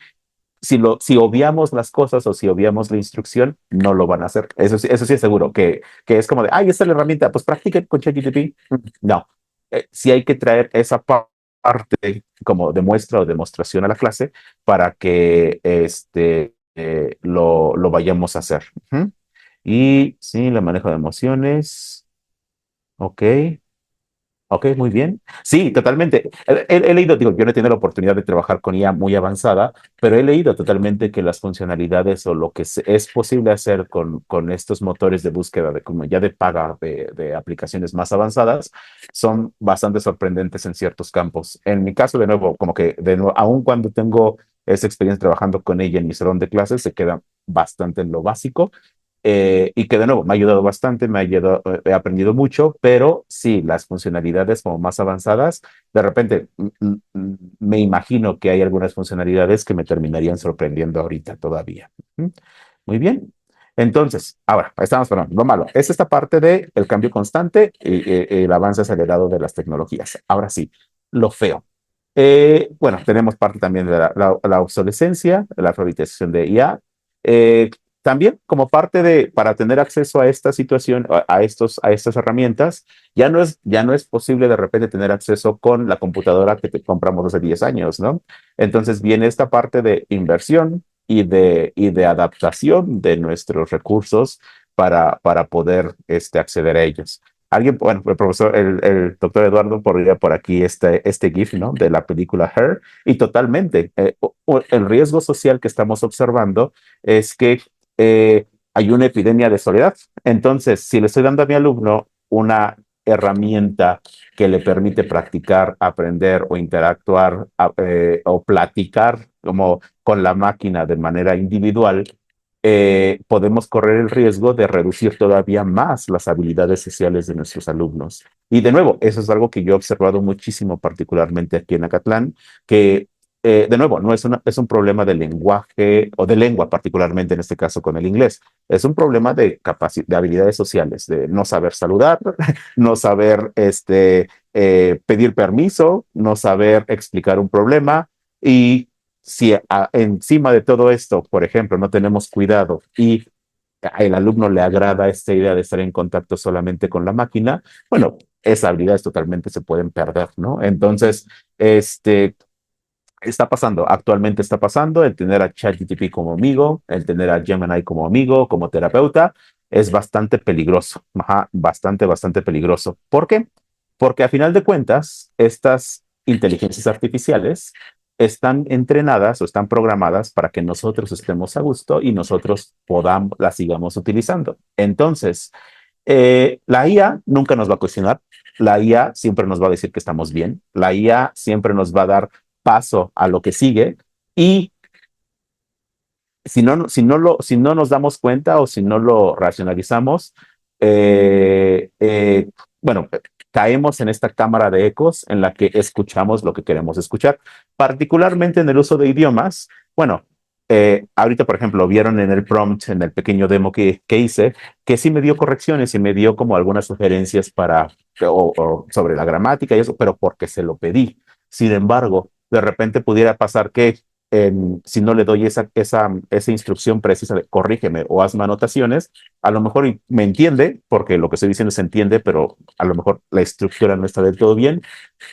si obviamos las cosas o si obviamos la instrucción, no lo van a hacer. Eso sí es seguro, que es como de, ay, esta es la herramienta, pues practiquen con ChatGPT. No, sí hay que traer esa parte como de muestra o demostración a la clase para que lo vayamos a hacer. Ujú. Y sí, el manejo de emociones. Ok. Ok, muy bien. Sí, totalmente. He leído, digo, yo no he tenido la oportunidad de trabajar con IA muy avanzada, pero he leído totalmente que las funcionalidades o lo que es posible hacer con estos motores de búsqueda, como ya de paga de aplicaciones más avanzadas, son bastante sorprendentes en ciertos campos. En mi caso, de nuevo, como que de nuevo, aun cuando tengo esa experiencia trabajando con ella en mi salón de clases, se queda bastante en lo básico y que de nuevo me ha ayudado bastante, he aprendido mucho, pero sí, las funcionalidades como más avanzadas, de repente me imagino que hay algunas funcionalidades que me terminarían sorprendiendo ahorita todavía. Ujú. Muy bien. Entonces, ahora, estamos hablando, lo malo, es esta parte del cambio constante y el avance acelerado de las tecnologías. Ahora sí, lo feo. Bueno, tenemos parte también de la obsolescencia, la alfabetización de IA. Eh, También como parte para tener acceso a esta situación, a estas herramientas, ya no es posible de repente tener acceso con la computadora que te compramos hace 10 años, ¿no? Entonces viene esta parte de inversión y de adaptación de nuestros recursos para poder acceder a ellos. Alguien, bueno, el doctor Eduardo podría por aquí este GIF, ¿no? De la película Her, y totalmente, el riesgo social que estamos observando es que hay una epidemia de soledad. Entonces, si le estoy dando a mi alumno una herramienta que le permite practicar, aprender o interactuar o platicar como con la máquina de manera individual, podemos correr el riesgo de reducir todavía más las habilidades sociales de nuestros alumnos. Y de nuevo, eso es algo que yo he observado muchísimo, particularmente aquí en Acatlán, que de nuevo, no es un problema de lenguaje o de lengua, particularmente en este caso con el inglés. Es un problema de habilidades sociales, de no saber saludar, no saber pedir permiso, no saber explicar un problema. Y si encima de todo esto, por ejemplo, no tenemos cuidado y el alumno le agrada esta idea de estar en contacto solamente con la máquina, bueno, esas habilidades totalmente se pueden perder, ¿no? Entonces, actualmente está pasando, el tener a ChatGPT como amigo, el tener a Gemini como amigo, como terapeuta, es bastante peligroso, ajá, bastante, bastante peligroso. ¿Por qué? Porque a final de cuentas, estas inteligencias artificiales están entrenadas o están programadas para que nosotros estemos a gusto y nosotros las sigamos utilizando. Entonces, la IA nunca nos va a cuestionar, la IA siempre nos va a decir que estamos bien, la IA siempre nos va a dar paso a lo que sigue y si no nos damos cuenta o si no lo racionalizamos, bueno, caemos en esta cámara de ecos en la que escuchamos lo que queremos escuchar, particularmente en el uso de idiomas. Bueno, ahorita, por ejemplo, vieron en el prompt, en el pequeño demo que hice, que sí me dio correcciones y me dio como algunas sugerencias o sobre la gramática y eso, pero porque se lo pedí. Sin embargo, de repente pudiera pasar que si no le doy esa instrucción precisa de corrígeme o hazme anotaciones, a lo mejor me entiende, porque lo que estoy diciendo se entiende, pero a lo mejor la estructura no está del todo bien,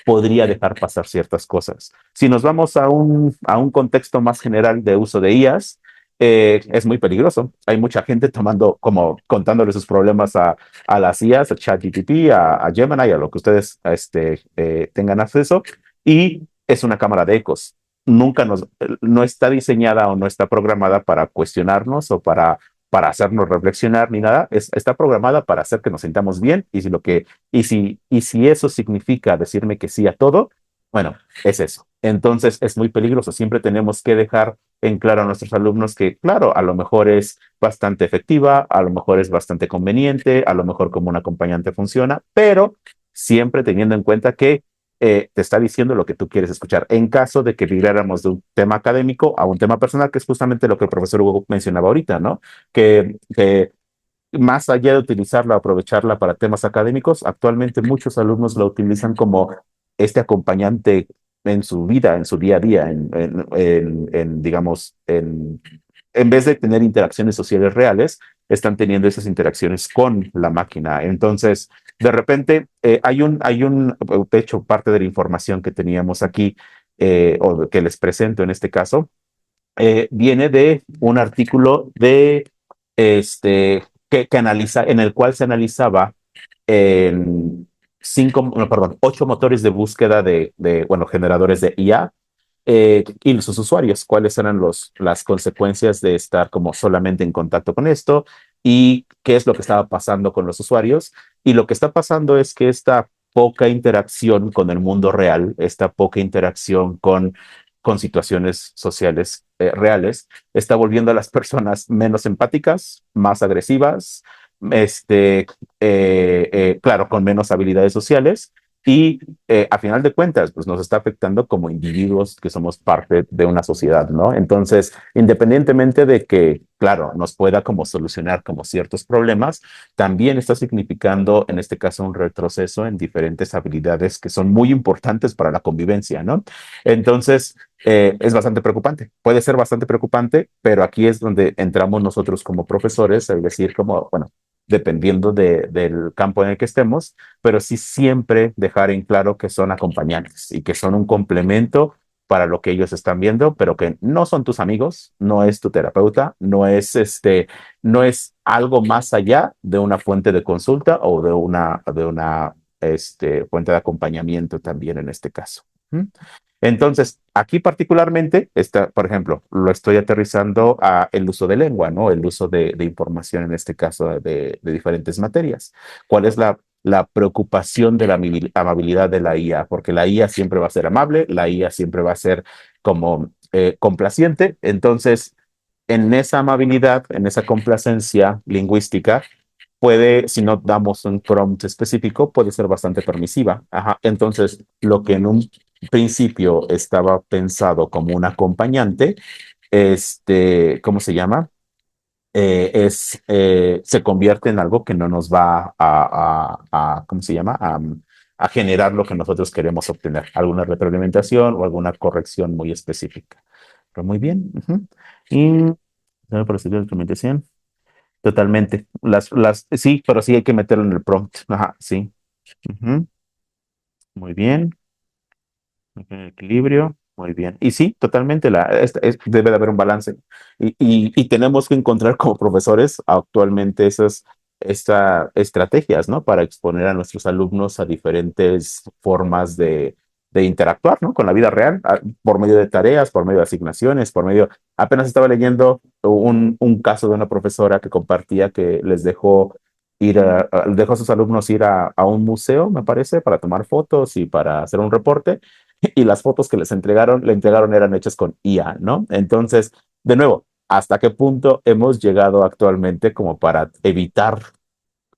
podría dejar pasar ciertas cosas. Si nos vamos a un contexto más general de uso de IAs, es muy peligroso. Hay mucha gente contándole sus problemas a las IAs, a ChatGPT, a Gemini, a lo que ustedes tengan acceso, y es una cámara de ecos. No está diseñada o no está programada para cuestionarnos o para para hacernos reflexionar ni nada, está programada para hacer que nos sintamos bien y si eso significa decirme que sí a todo, bueno, es eso. Entonces es muy peligroso. Siempre tenemos que dejar en claro a nuestros alumnos que, claro, a lo mejor es bastante efectiva, a lo mejor es bastante conveniente, a lo mejor como un acompañante funciona, pero siempre teniendo en cuenta que te está diciendo lo que tú quieres escuchar. En caso de que migráramos de un tema académico a un tema personal, que es justamente lo que el profesor Hugo mencionaba ahorita, ¿no? Que más allá de utilizarla, aprovecharla para temas académicos, actualmente muchos alumnos la utilizan como este acompañante en su vida, en su día a día, digamos, en vez de tener interacciones sociales reales, están teniendo esas interacciones con la máquina. Entonces, de repente, de hecho, parte de la información que teníamos aquí, o que les presento en este caso, viene de un artículo en el cual se analizaba en ocho motores de búsqueda bueno, generadores de IA, y sus usuarios, cuáles eran las consecuencias de estar como solamente en contacto con esto y qué es lo que estaba pasando con los usuarios. Y lo que está pasando es que esta poca interacción con el mundo real, esta poca interacción con situaciones sociales reales, está volviendo a las personas menos empáticas, más agresivas, claro, con menos habilidades sociales y a final de cuentas, pues nos está afectando como individuos que somos parte de una sociedad, ¿no? Entonces, independientemente de que, claro, nos pueda como solucionar como ciertos problemas, también está significando, en este caso, un retroceso en diferentes habilidades que son muy importantes para la convivencia, ¿no? Entonces, es bastante preocupante, puede ser bastante preocupante, pero aquí es donde entramos nosotros como profesores, es decir, como, bueno, dependiendo del campo en el que estemos, pero sí siempre dejar en claro que son acompañantes y que son un complemento para lo que ellos están viendo, pero que no son tus amigos, no es tu terapeuta, no es algo más allá de una fuente de consulta o de una fuente de acompañamiento también en este caso. ¿Mm? Entonces, aquí particularmente, por ejemplo, lo estoy aterrizando a el uso de lengua, ¿no? El uso de información, en este caso, de diferentes materias. ¿Cuál es la preocupación de la amabilidad de la IA? Porque la IA siempre va a ser amable, la IA siempre va a ser como complaciente. Entonces, en esa amabilidad, en esa complacencia lingüística, puede, si no damos un prompt específico, puede ser bastante permisiva. Ajá. Entonces, lo que en un principio estaba pensado como un acompañante, ¿cómo se llama? Se convierte en algo que no nos va ¿cómo se llama? A generar lo que nosotros queremos obtener, alguna retroalimentación o alguna corrección muy específica. Pero muy bien. Ujú. Y proceder de implementación. Totalmente. Sí, pero sí hay que meterlo en el prompt. Ajá, sí. Ujú. Muy bien. Equilibrio. Muy bien. Y sí, totalmente. Debe de haber un balance. Y tenemos que encontrar como profesores actualmente estas estrategias, ¿no? Para exponer a nuestros alumnos a diferentes formas de interactuar, ¿no? Con la vida real, por medio de tareas, por medio de asignaciones, por medio. Apenas estaba leyendo un caso de una profesora que compartía que les dejó dejó a sus alumnos ir a un museo, me parece, para tomar fotos y para hacer un reporte y las fotos que le entregaron eran hechas con IA, ¿no? Entonces, de nuevo, ¿hasta qué punto hemos llegado actualmente como para evitar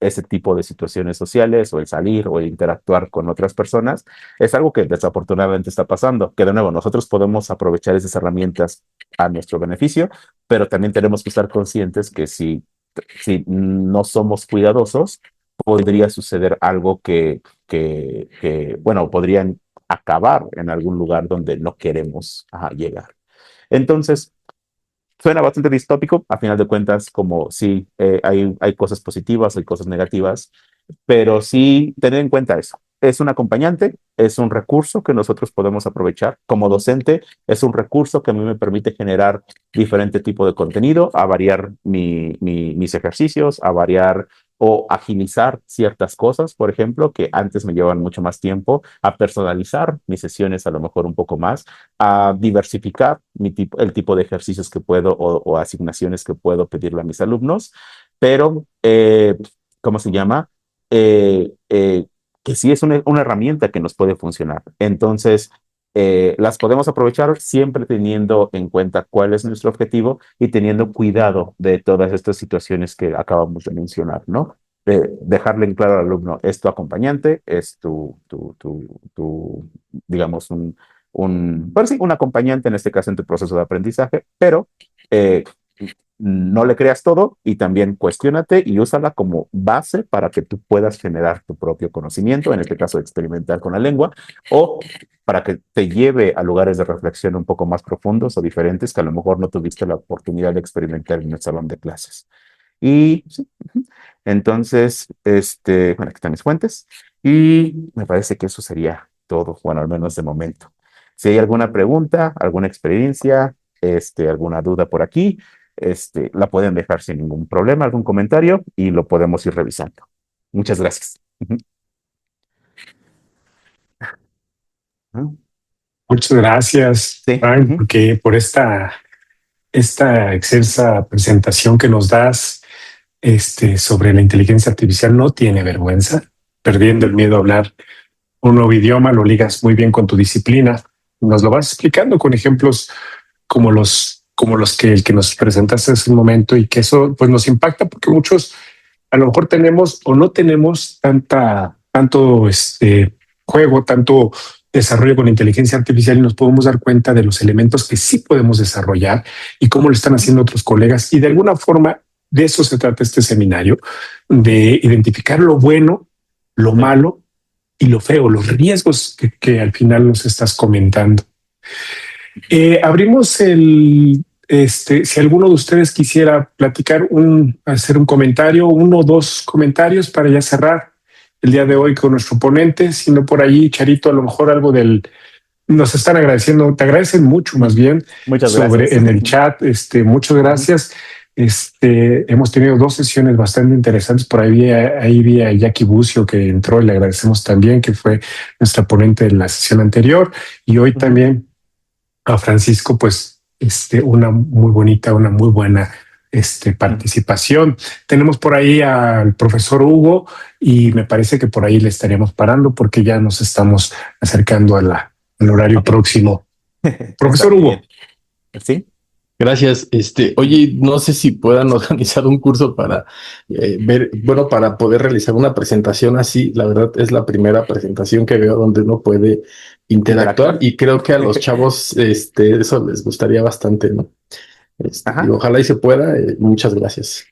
ese tipo de situaciones sociales o el salir o el interactuar con otras personas? Es algo que desafortunadamente está pasando, que de nuevo nosotros podemos aprovechar esas herramientas a nuestro beneficio, pero también tenemos que estar conscientes que si no somos cuidadosos, podría suceder algo bueno, podrían acabar en algún lugar donde no queremos llegar. Entonces, suena bastante distópico, a final de cuentas, como sí, hay cosas positivas, hay cosas negativas, pero sí tener en cuenta eso. Es un acompañante, es un recurso que nosotros podemos aprovechar. Como docente, es un recurso que a mí me permite generar diferente tipo de contenido, a variar mis ejercicios, a variar o agilizar ciertas cosas, por ejemplo, que antes me llevaban mucho más tiempo, a personalizar mis sesiones a lo mejor un poco más, a diversificar el tipo de ejercicios que puedo o asignaciones que puedo pedirle a mis alumnos, pero, ¿cómo se llama? Que sí es una herramienta que nos puede funcionar. Entonces, las podemos aprovechar siempre teniendo en cuenta cuál es nuestro objetivo y teniendo cuidado de todas estas situaciones que acabamos de mencionar, ¿no? Dejarle en claro al alumno, es tu acompañante, es digamos, pues sí, un acompañante en este caso en tu proceso de aprendizaje, pero eh, no le creas todo y también cuestiónate y úsala como base para que tú puedas generar tu propio conocimiento, en este caso experimentar con la lengua, o para que te lleve a lugares de reflexión un poco más profundos o diferentes que a lo mejor no tuviste la oportunidad de experimentar en el salón de clases. Y sí, entonces, bueno, aquí están mis fuentes y me parece que eso sería todo, bueno, al menos de momento. Si hay alguna pregunta, alguna experiencia, alguna duda por aquí, la pueden dejar sin ningún problema, algún comentario y lo podemos ir revisando. Muchas gracias. Muchas gracias, Sí. Frank, porque por esta excelsa presentación que nos das sobre la inteligencia artificial. No tiene vergüenza, perdiendo el miedo a hablar un nuevo idioma, lo ligas muy bien con tu disciplina. Nos lo vas explicando con ejemplos como los que el que nos presentaste hace un momento, y que eso pues nos impacta porque muchos a lo mejor tenemos o no tenemos tanto juego, tanto desarrollo con inteligencia artificial, y nos podemos dar cuenta de los elementos que sí podemos desarrollar y cómo lo están haciendo otros colegas. Y de alguna forma de eso se trata este seminario, de identificar lo bueno, lo malo y lo feo, los riesgos que al final nos estás comentando. Abrimos si alguno de ustedes quisiera platicar, hacer un comentario, 1 o 2 comentarios para ya cerrar el día de hoy con nuestro ponente. Si no, por ahí, Charito, a lo mejor algo nos están agradeciendo, te agradecen mucho más bien. Muchas gracias. En el chat, muchas gracias. Hemos tenido 2 sesiones bastante interesantes. Por ahí vi a Jackie Bucio, que entró, y le agradecemos también, que fue nuestra ponente en la sesión anterior, y hoy también a Francisco, pues una muy buena participación. Tenemos por ahí al profesor Hugo, y me parece que por ahí le estaríamos parando porque ya nos estamos acercando al horario próximo. Profesor Hugo. Sí. Gracias. Oye, no sé si puedan organizar un curso para para poder realizar una presentación así. La verdad es la primera presentación que veo donde uno puede interactuar, y creo que a los chavos eso les gustaría bastante, ¿no? Y ojalá y se pueda. Muchas gracias.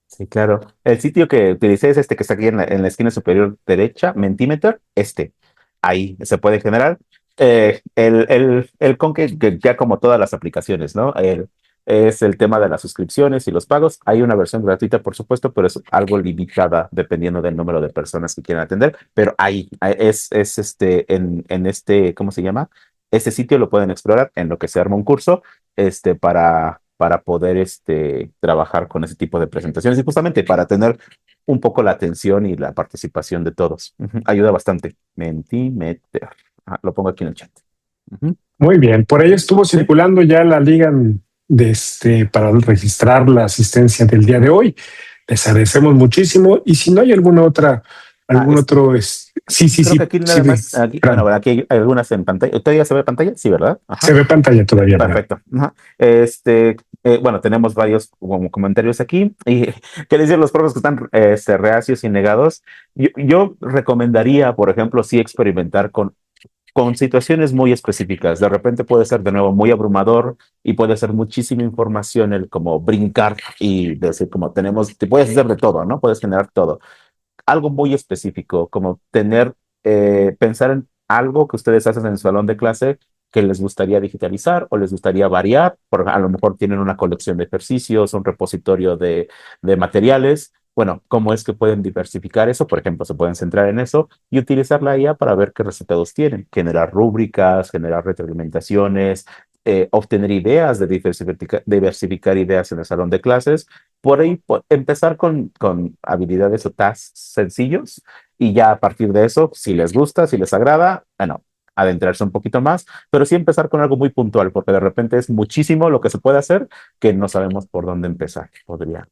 Sí, claro. El sitio que utilicé es que está aquí en la esquina superior derecha, Mentimeter. Ahí se puede generar. El con que ya como todas las aplicaciones, ¿no? Es el tema de las suscripciones y los pagos. Hay una versión gratuita, por supuesto, pero es algo limitada dependiendo del número de personas que quieran atender. Pero ahí es ¿cómo se llama? Este sitio lo pueden explorar en lo que se arma un curso, para poder trabajar con ese tipo de presentaciones y justamente para tener un poco la atención y la participación de todos. Ayuda bastante. Mentimeter. Lo pongo aquí en el chat. Muy bien, por ahí estuvo circulando ya la liga para registrar la asistencia del día de hoy. Les agradecemos muchísimo, y si no hay algún otro, sí. Creo que aquí nada más, bueno, aquí hay algunas en pantalla. ¿Todavía se ve pantalla? Sí, ¿verdad? Se ve pantalla todavía. Perfecto. Bueno, tenemos varios comentarios aquí. Y qué decir, los profes que están reacios y negados. Yo recomendaría, por ejemplo, sí experimentar con situaciones muy específicas. De repente puede ser de nuevo muy abrumador y puede ser muchísima información el como brincar y decir como te puedes hacer de todo, ¿no? Puedes generar todo. Algo muy específico, como pensar en algo que ustedes hacen en el salón de clase que les gustaría digitalizar o les gustaría variar. A lo mejor tienen una colección de ejercicios, un repositorio de materiales. Bueno, ¿cómo es que pueden diversificar eso? Por ejemplo, se pueden centrar en eso y utilizar la IA para ver qué resultados tienen. Generar rúbricas, generar retroalimentaciones, obtener ideas de diversificar ideas en el salón de clases, por ahí empezar con habilidades o tasks sencillos y ya a partir de eso, si les gusta, si les agrada, bueno, adentrarse un poquito más, pero sí empezar con algo muy puntual, porque de repente es muchísimo lo que se puede hacer que no sabemos por dónde empezar. Podría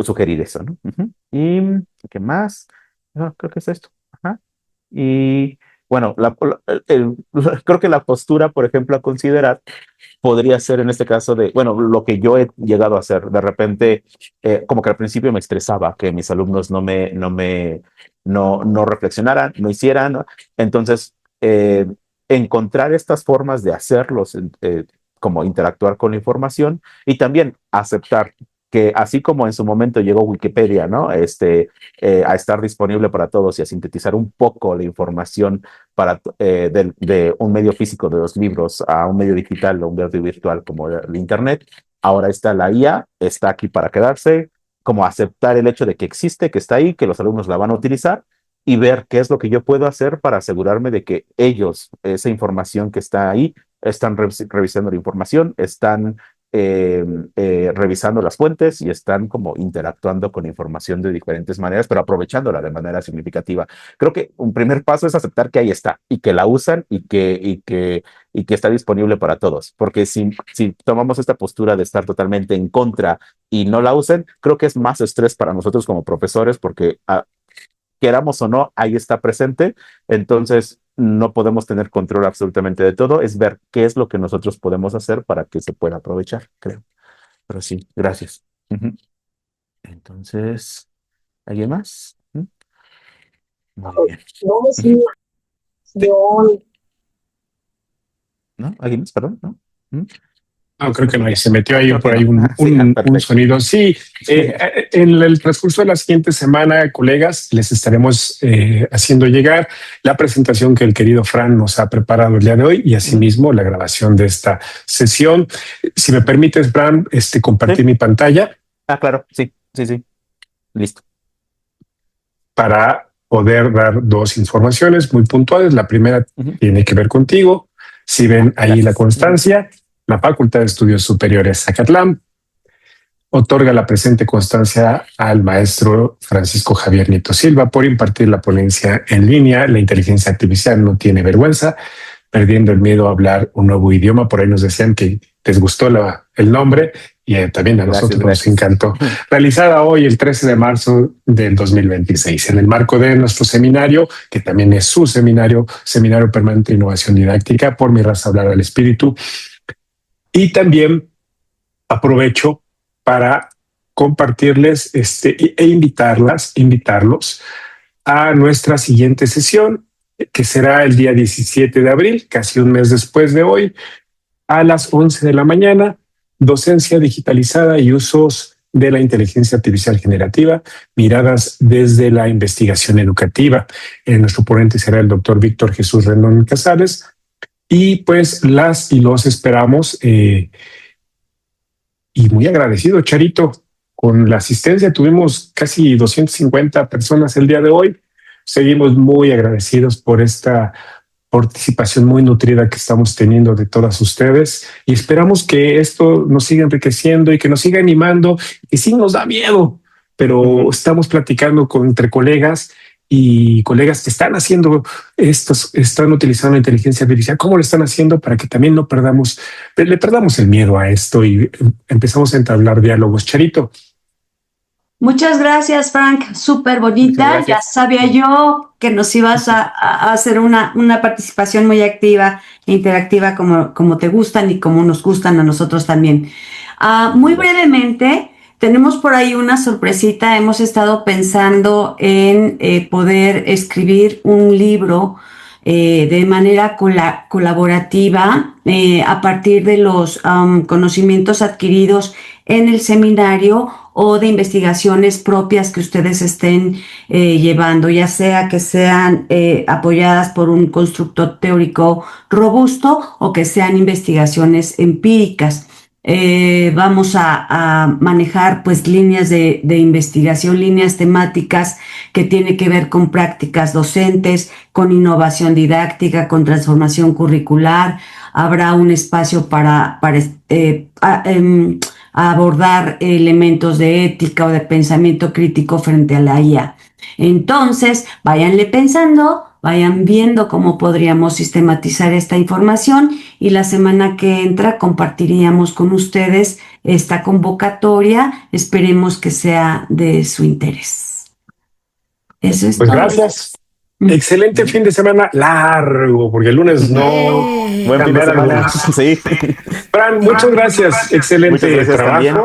sugerir eso, ¿no? Ujú. ¿Y qué más? No, creo que es esto. Ajá. Y bueno, creo que la postura, por ejemplo, a considerar podría ser en este caso bueno, lo que yo he llegado a hacer. De repente, como que al principio me estresaba que mis alumnos no reflexionaran, no hicieran, ¿no? Entonces, encontrar estas formas de hacerlos, como interactuar con la información y también aceptar que así como en su momento llegó Wikipedia, ¿no? A estar disponible para todos y a sintetizar un poco la información de un medio físico de los libros a un medio digital o un medio virtual como el Internet. Ahora está la IA, está aquí para quedarse, como aceptar el hecho de que existe, que está ahí, que los alumnos la van a utilizar y ver qué es lo que yo puedo hacer para asegurarme de que ellos, esa información que está ahí, están revisando la información, están revisando las fuentes y están como interactuando con información de diferentes maneras, pero aprovechándola de manera significativa. Creo que un primer paso es aceptar que ahí está y que la usan y que está disponible para todos, porque si tomamos esta postura de estar totalmente en contra y no la usen, creo que es más estrés para nosotros como profesores porque queramos o no, ahí está presente, entonces no podemos tener control absolutamente de todo, es ver qué es lo que nosotros podemos hacer para que se pueda aprovechar, creo. Pero sí, gracias. Ujú. Entonces, ¿alguien más? Muy bien. No, sí, yo ¿No? ¿Alguien más? Perdón, ¿no? No, creo que no, se metió ahí Creo por que ahí no. Sí, un perfecto. sonido. Sí, en el transcurso de la siguiente semana, colegas, les estaremos haciendo llegar la presentación que el querido Fran nos ha preparado el día de hoy y asimismo la grabación de esta sesión. Si me permites, Fran, compartir Sí. mi pantalla Claro, sí. Listo. para poder dar dos informaciones muy puntuales. La primera Ujú. tiene que ver contigo. Si ven ahí Gracias. la constancia, la Facultad de Estudios Superiores Zacatlán otorga la presente constancia al maestro Francisco Javier Nieto Silva por impartir la ponencia en línea. La inteligencia artificial no tiene vergüenza, perdiendo el miedo a hablar un nuevo idioma. Por ahí nos decían que les gustó el nombre y también a nosotros nos encantó. Realizada hoy el 13 de marzo del 2026 en el marco de nuestro seminario, que también es su seminario permanente de innovación didáctica, Por mi raza hablar al espíritu. Y también aprovecho para compartirles e invitarlos a nuestra siguiente sesión, que será el día 17 de abril, casi un mes después de hoy, a las 11 de la mañana, docencia digitalizada y usos de la inteligencia artificial generativa, miradas desde la investigación educativa. Nuestro ponente será el doctor Víctor Jesús Rendón Casares, y pues las y los esperamos. Y muy agradecido, Charito, con la asistencia. Tuvimos casi 250 personas el día de hoy. Seguimos muy agradecidos por esta participación muy nutrida que estamos teniendo de todas ustedes y esperamos que esto nos siga enriqueciendo y que nos siga animando. Y sí nos da miedo, pero estamos platicando entre colegas y colegas que están haciendo están utilizando la inteligencia artificial. ¿Cómo lo están haciendo para que también le perdamos el miedo a esto y empezamos a entablar diálogos? Charito. Muchas gracias, Frank. Súper bonita. Ya sabía yo que nos ibas a hacer una participación muy activa e interactiva como te gustan y como nos gustan a nosotros también. Muy brevemente, tenemos por ahí una sorpresita. Hemos estado pensando en poder escribir un libro de manera colaborativa a partir de los conocimientos adquiridos en el seminario o de investigaciones propias que ustedes estén llevando, ya sea que sean apoyadas por un constructo teórico robusto o que sean investigaciones empíricas. Vamos a manejar pues líneas de investigación, líneas temáticas que tienen que ver con prácticas docentes, con innovación didáctica, con transformación curricular. Habrá un espacio para a abordar elementos de ética o de pensamiento crítico frente a la IA. Entonces, váyanle pensando, vayan viendo cómo podríamos sistematizar esta información y la semana que entra compartiríamos con ustedes esta convocatoria. Esperemos que sea de su interés. Eso es Pues todo. gracias. Excelente fin de semana largo, porque el lunes no. Buen fin de semana. Sí. Fran, muchas gracias. Excelente Muchas gracias trabajo. también.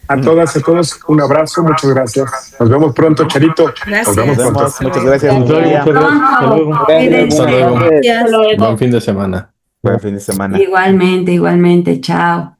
A todas y a todos, un abrazo. Muchas gracias. Nos vemos pronto, Charito. Nos vemos Nos pronto. vemos. Muchas gracias. Nos vemos, María. muchas gracias. Hasta luego. Cuídense. Hasta luego. Gracias. Buen fin de semana. Buen fin de semana. Igualmente, igualmente. Chao.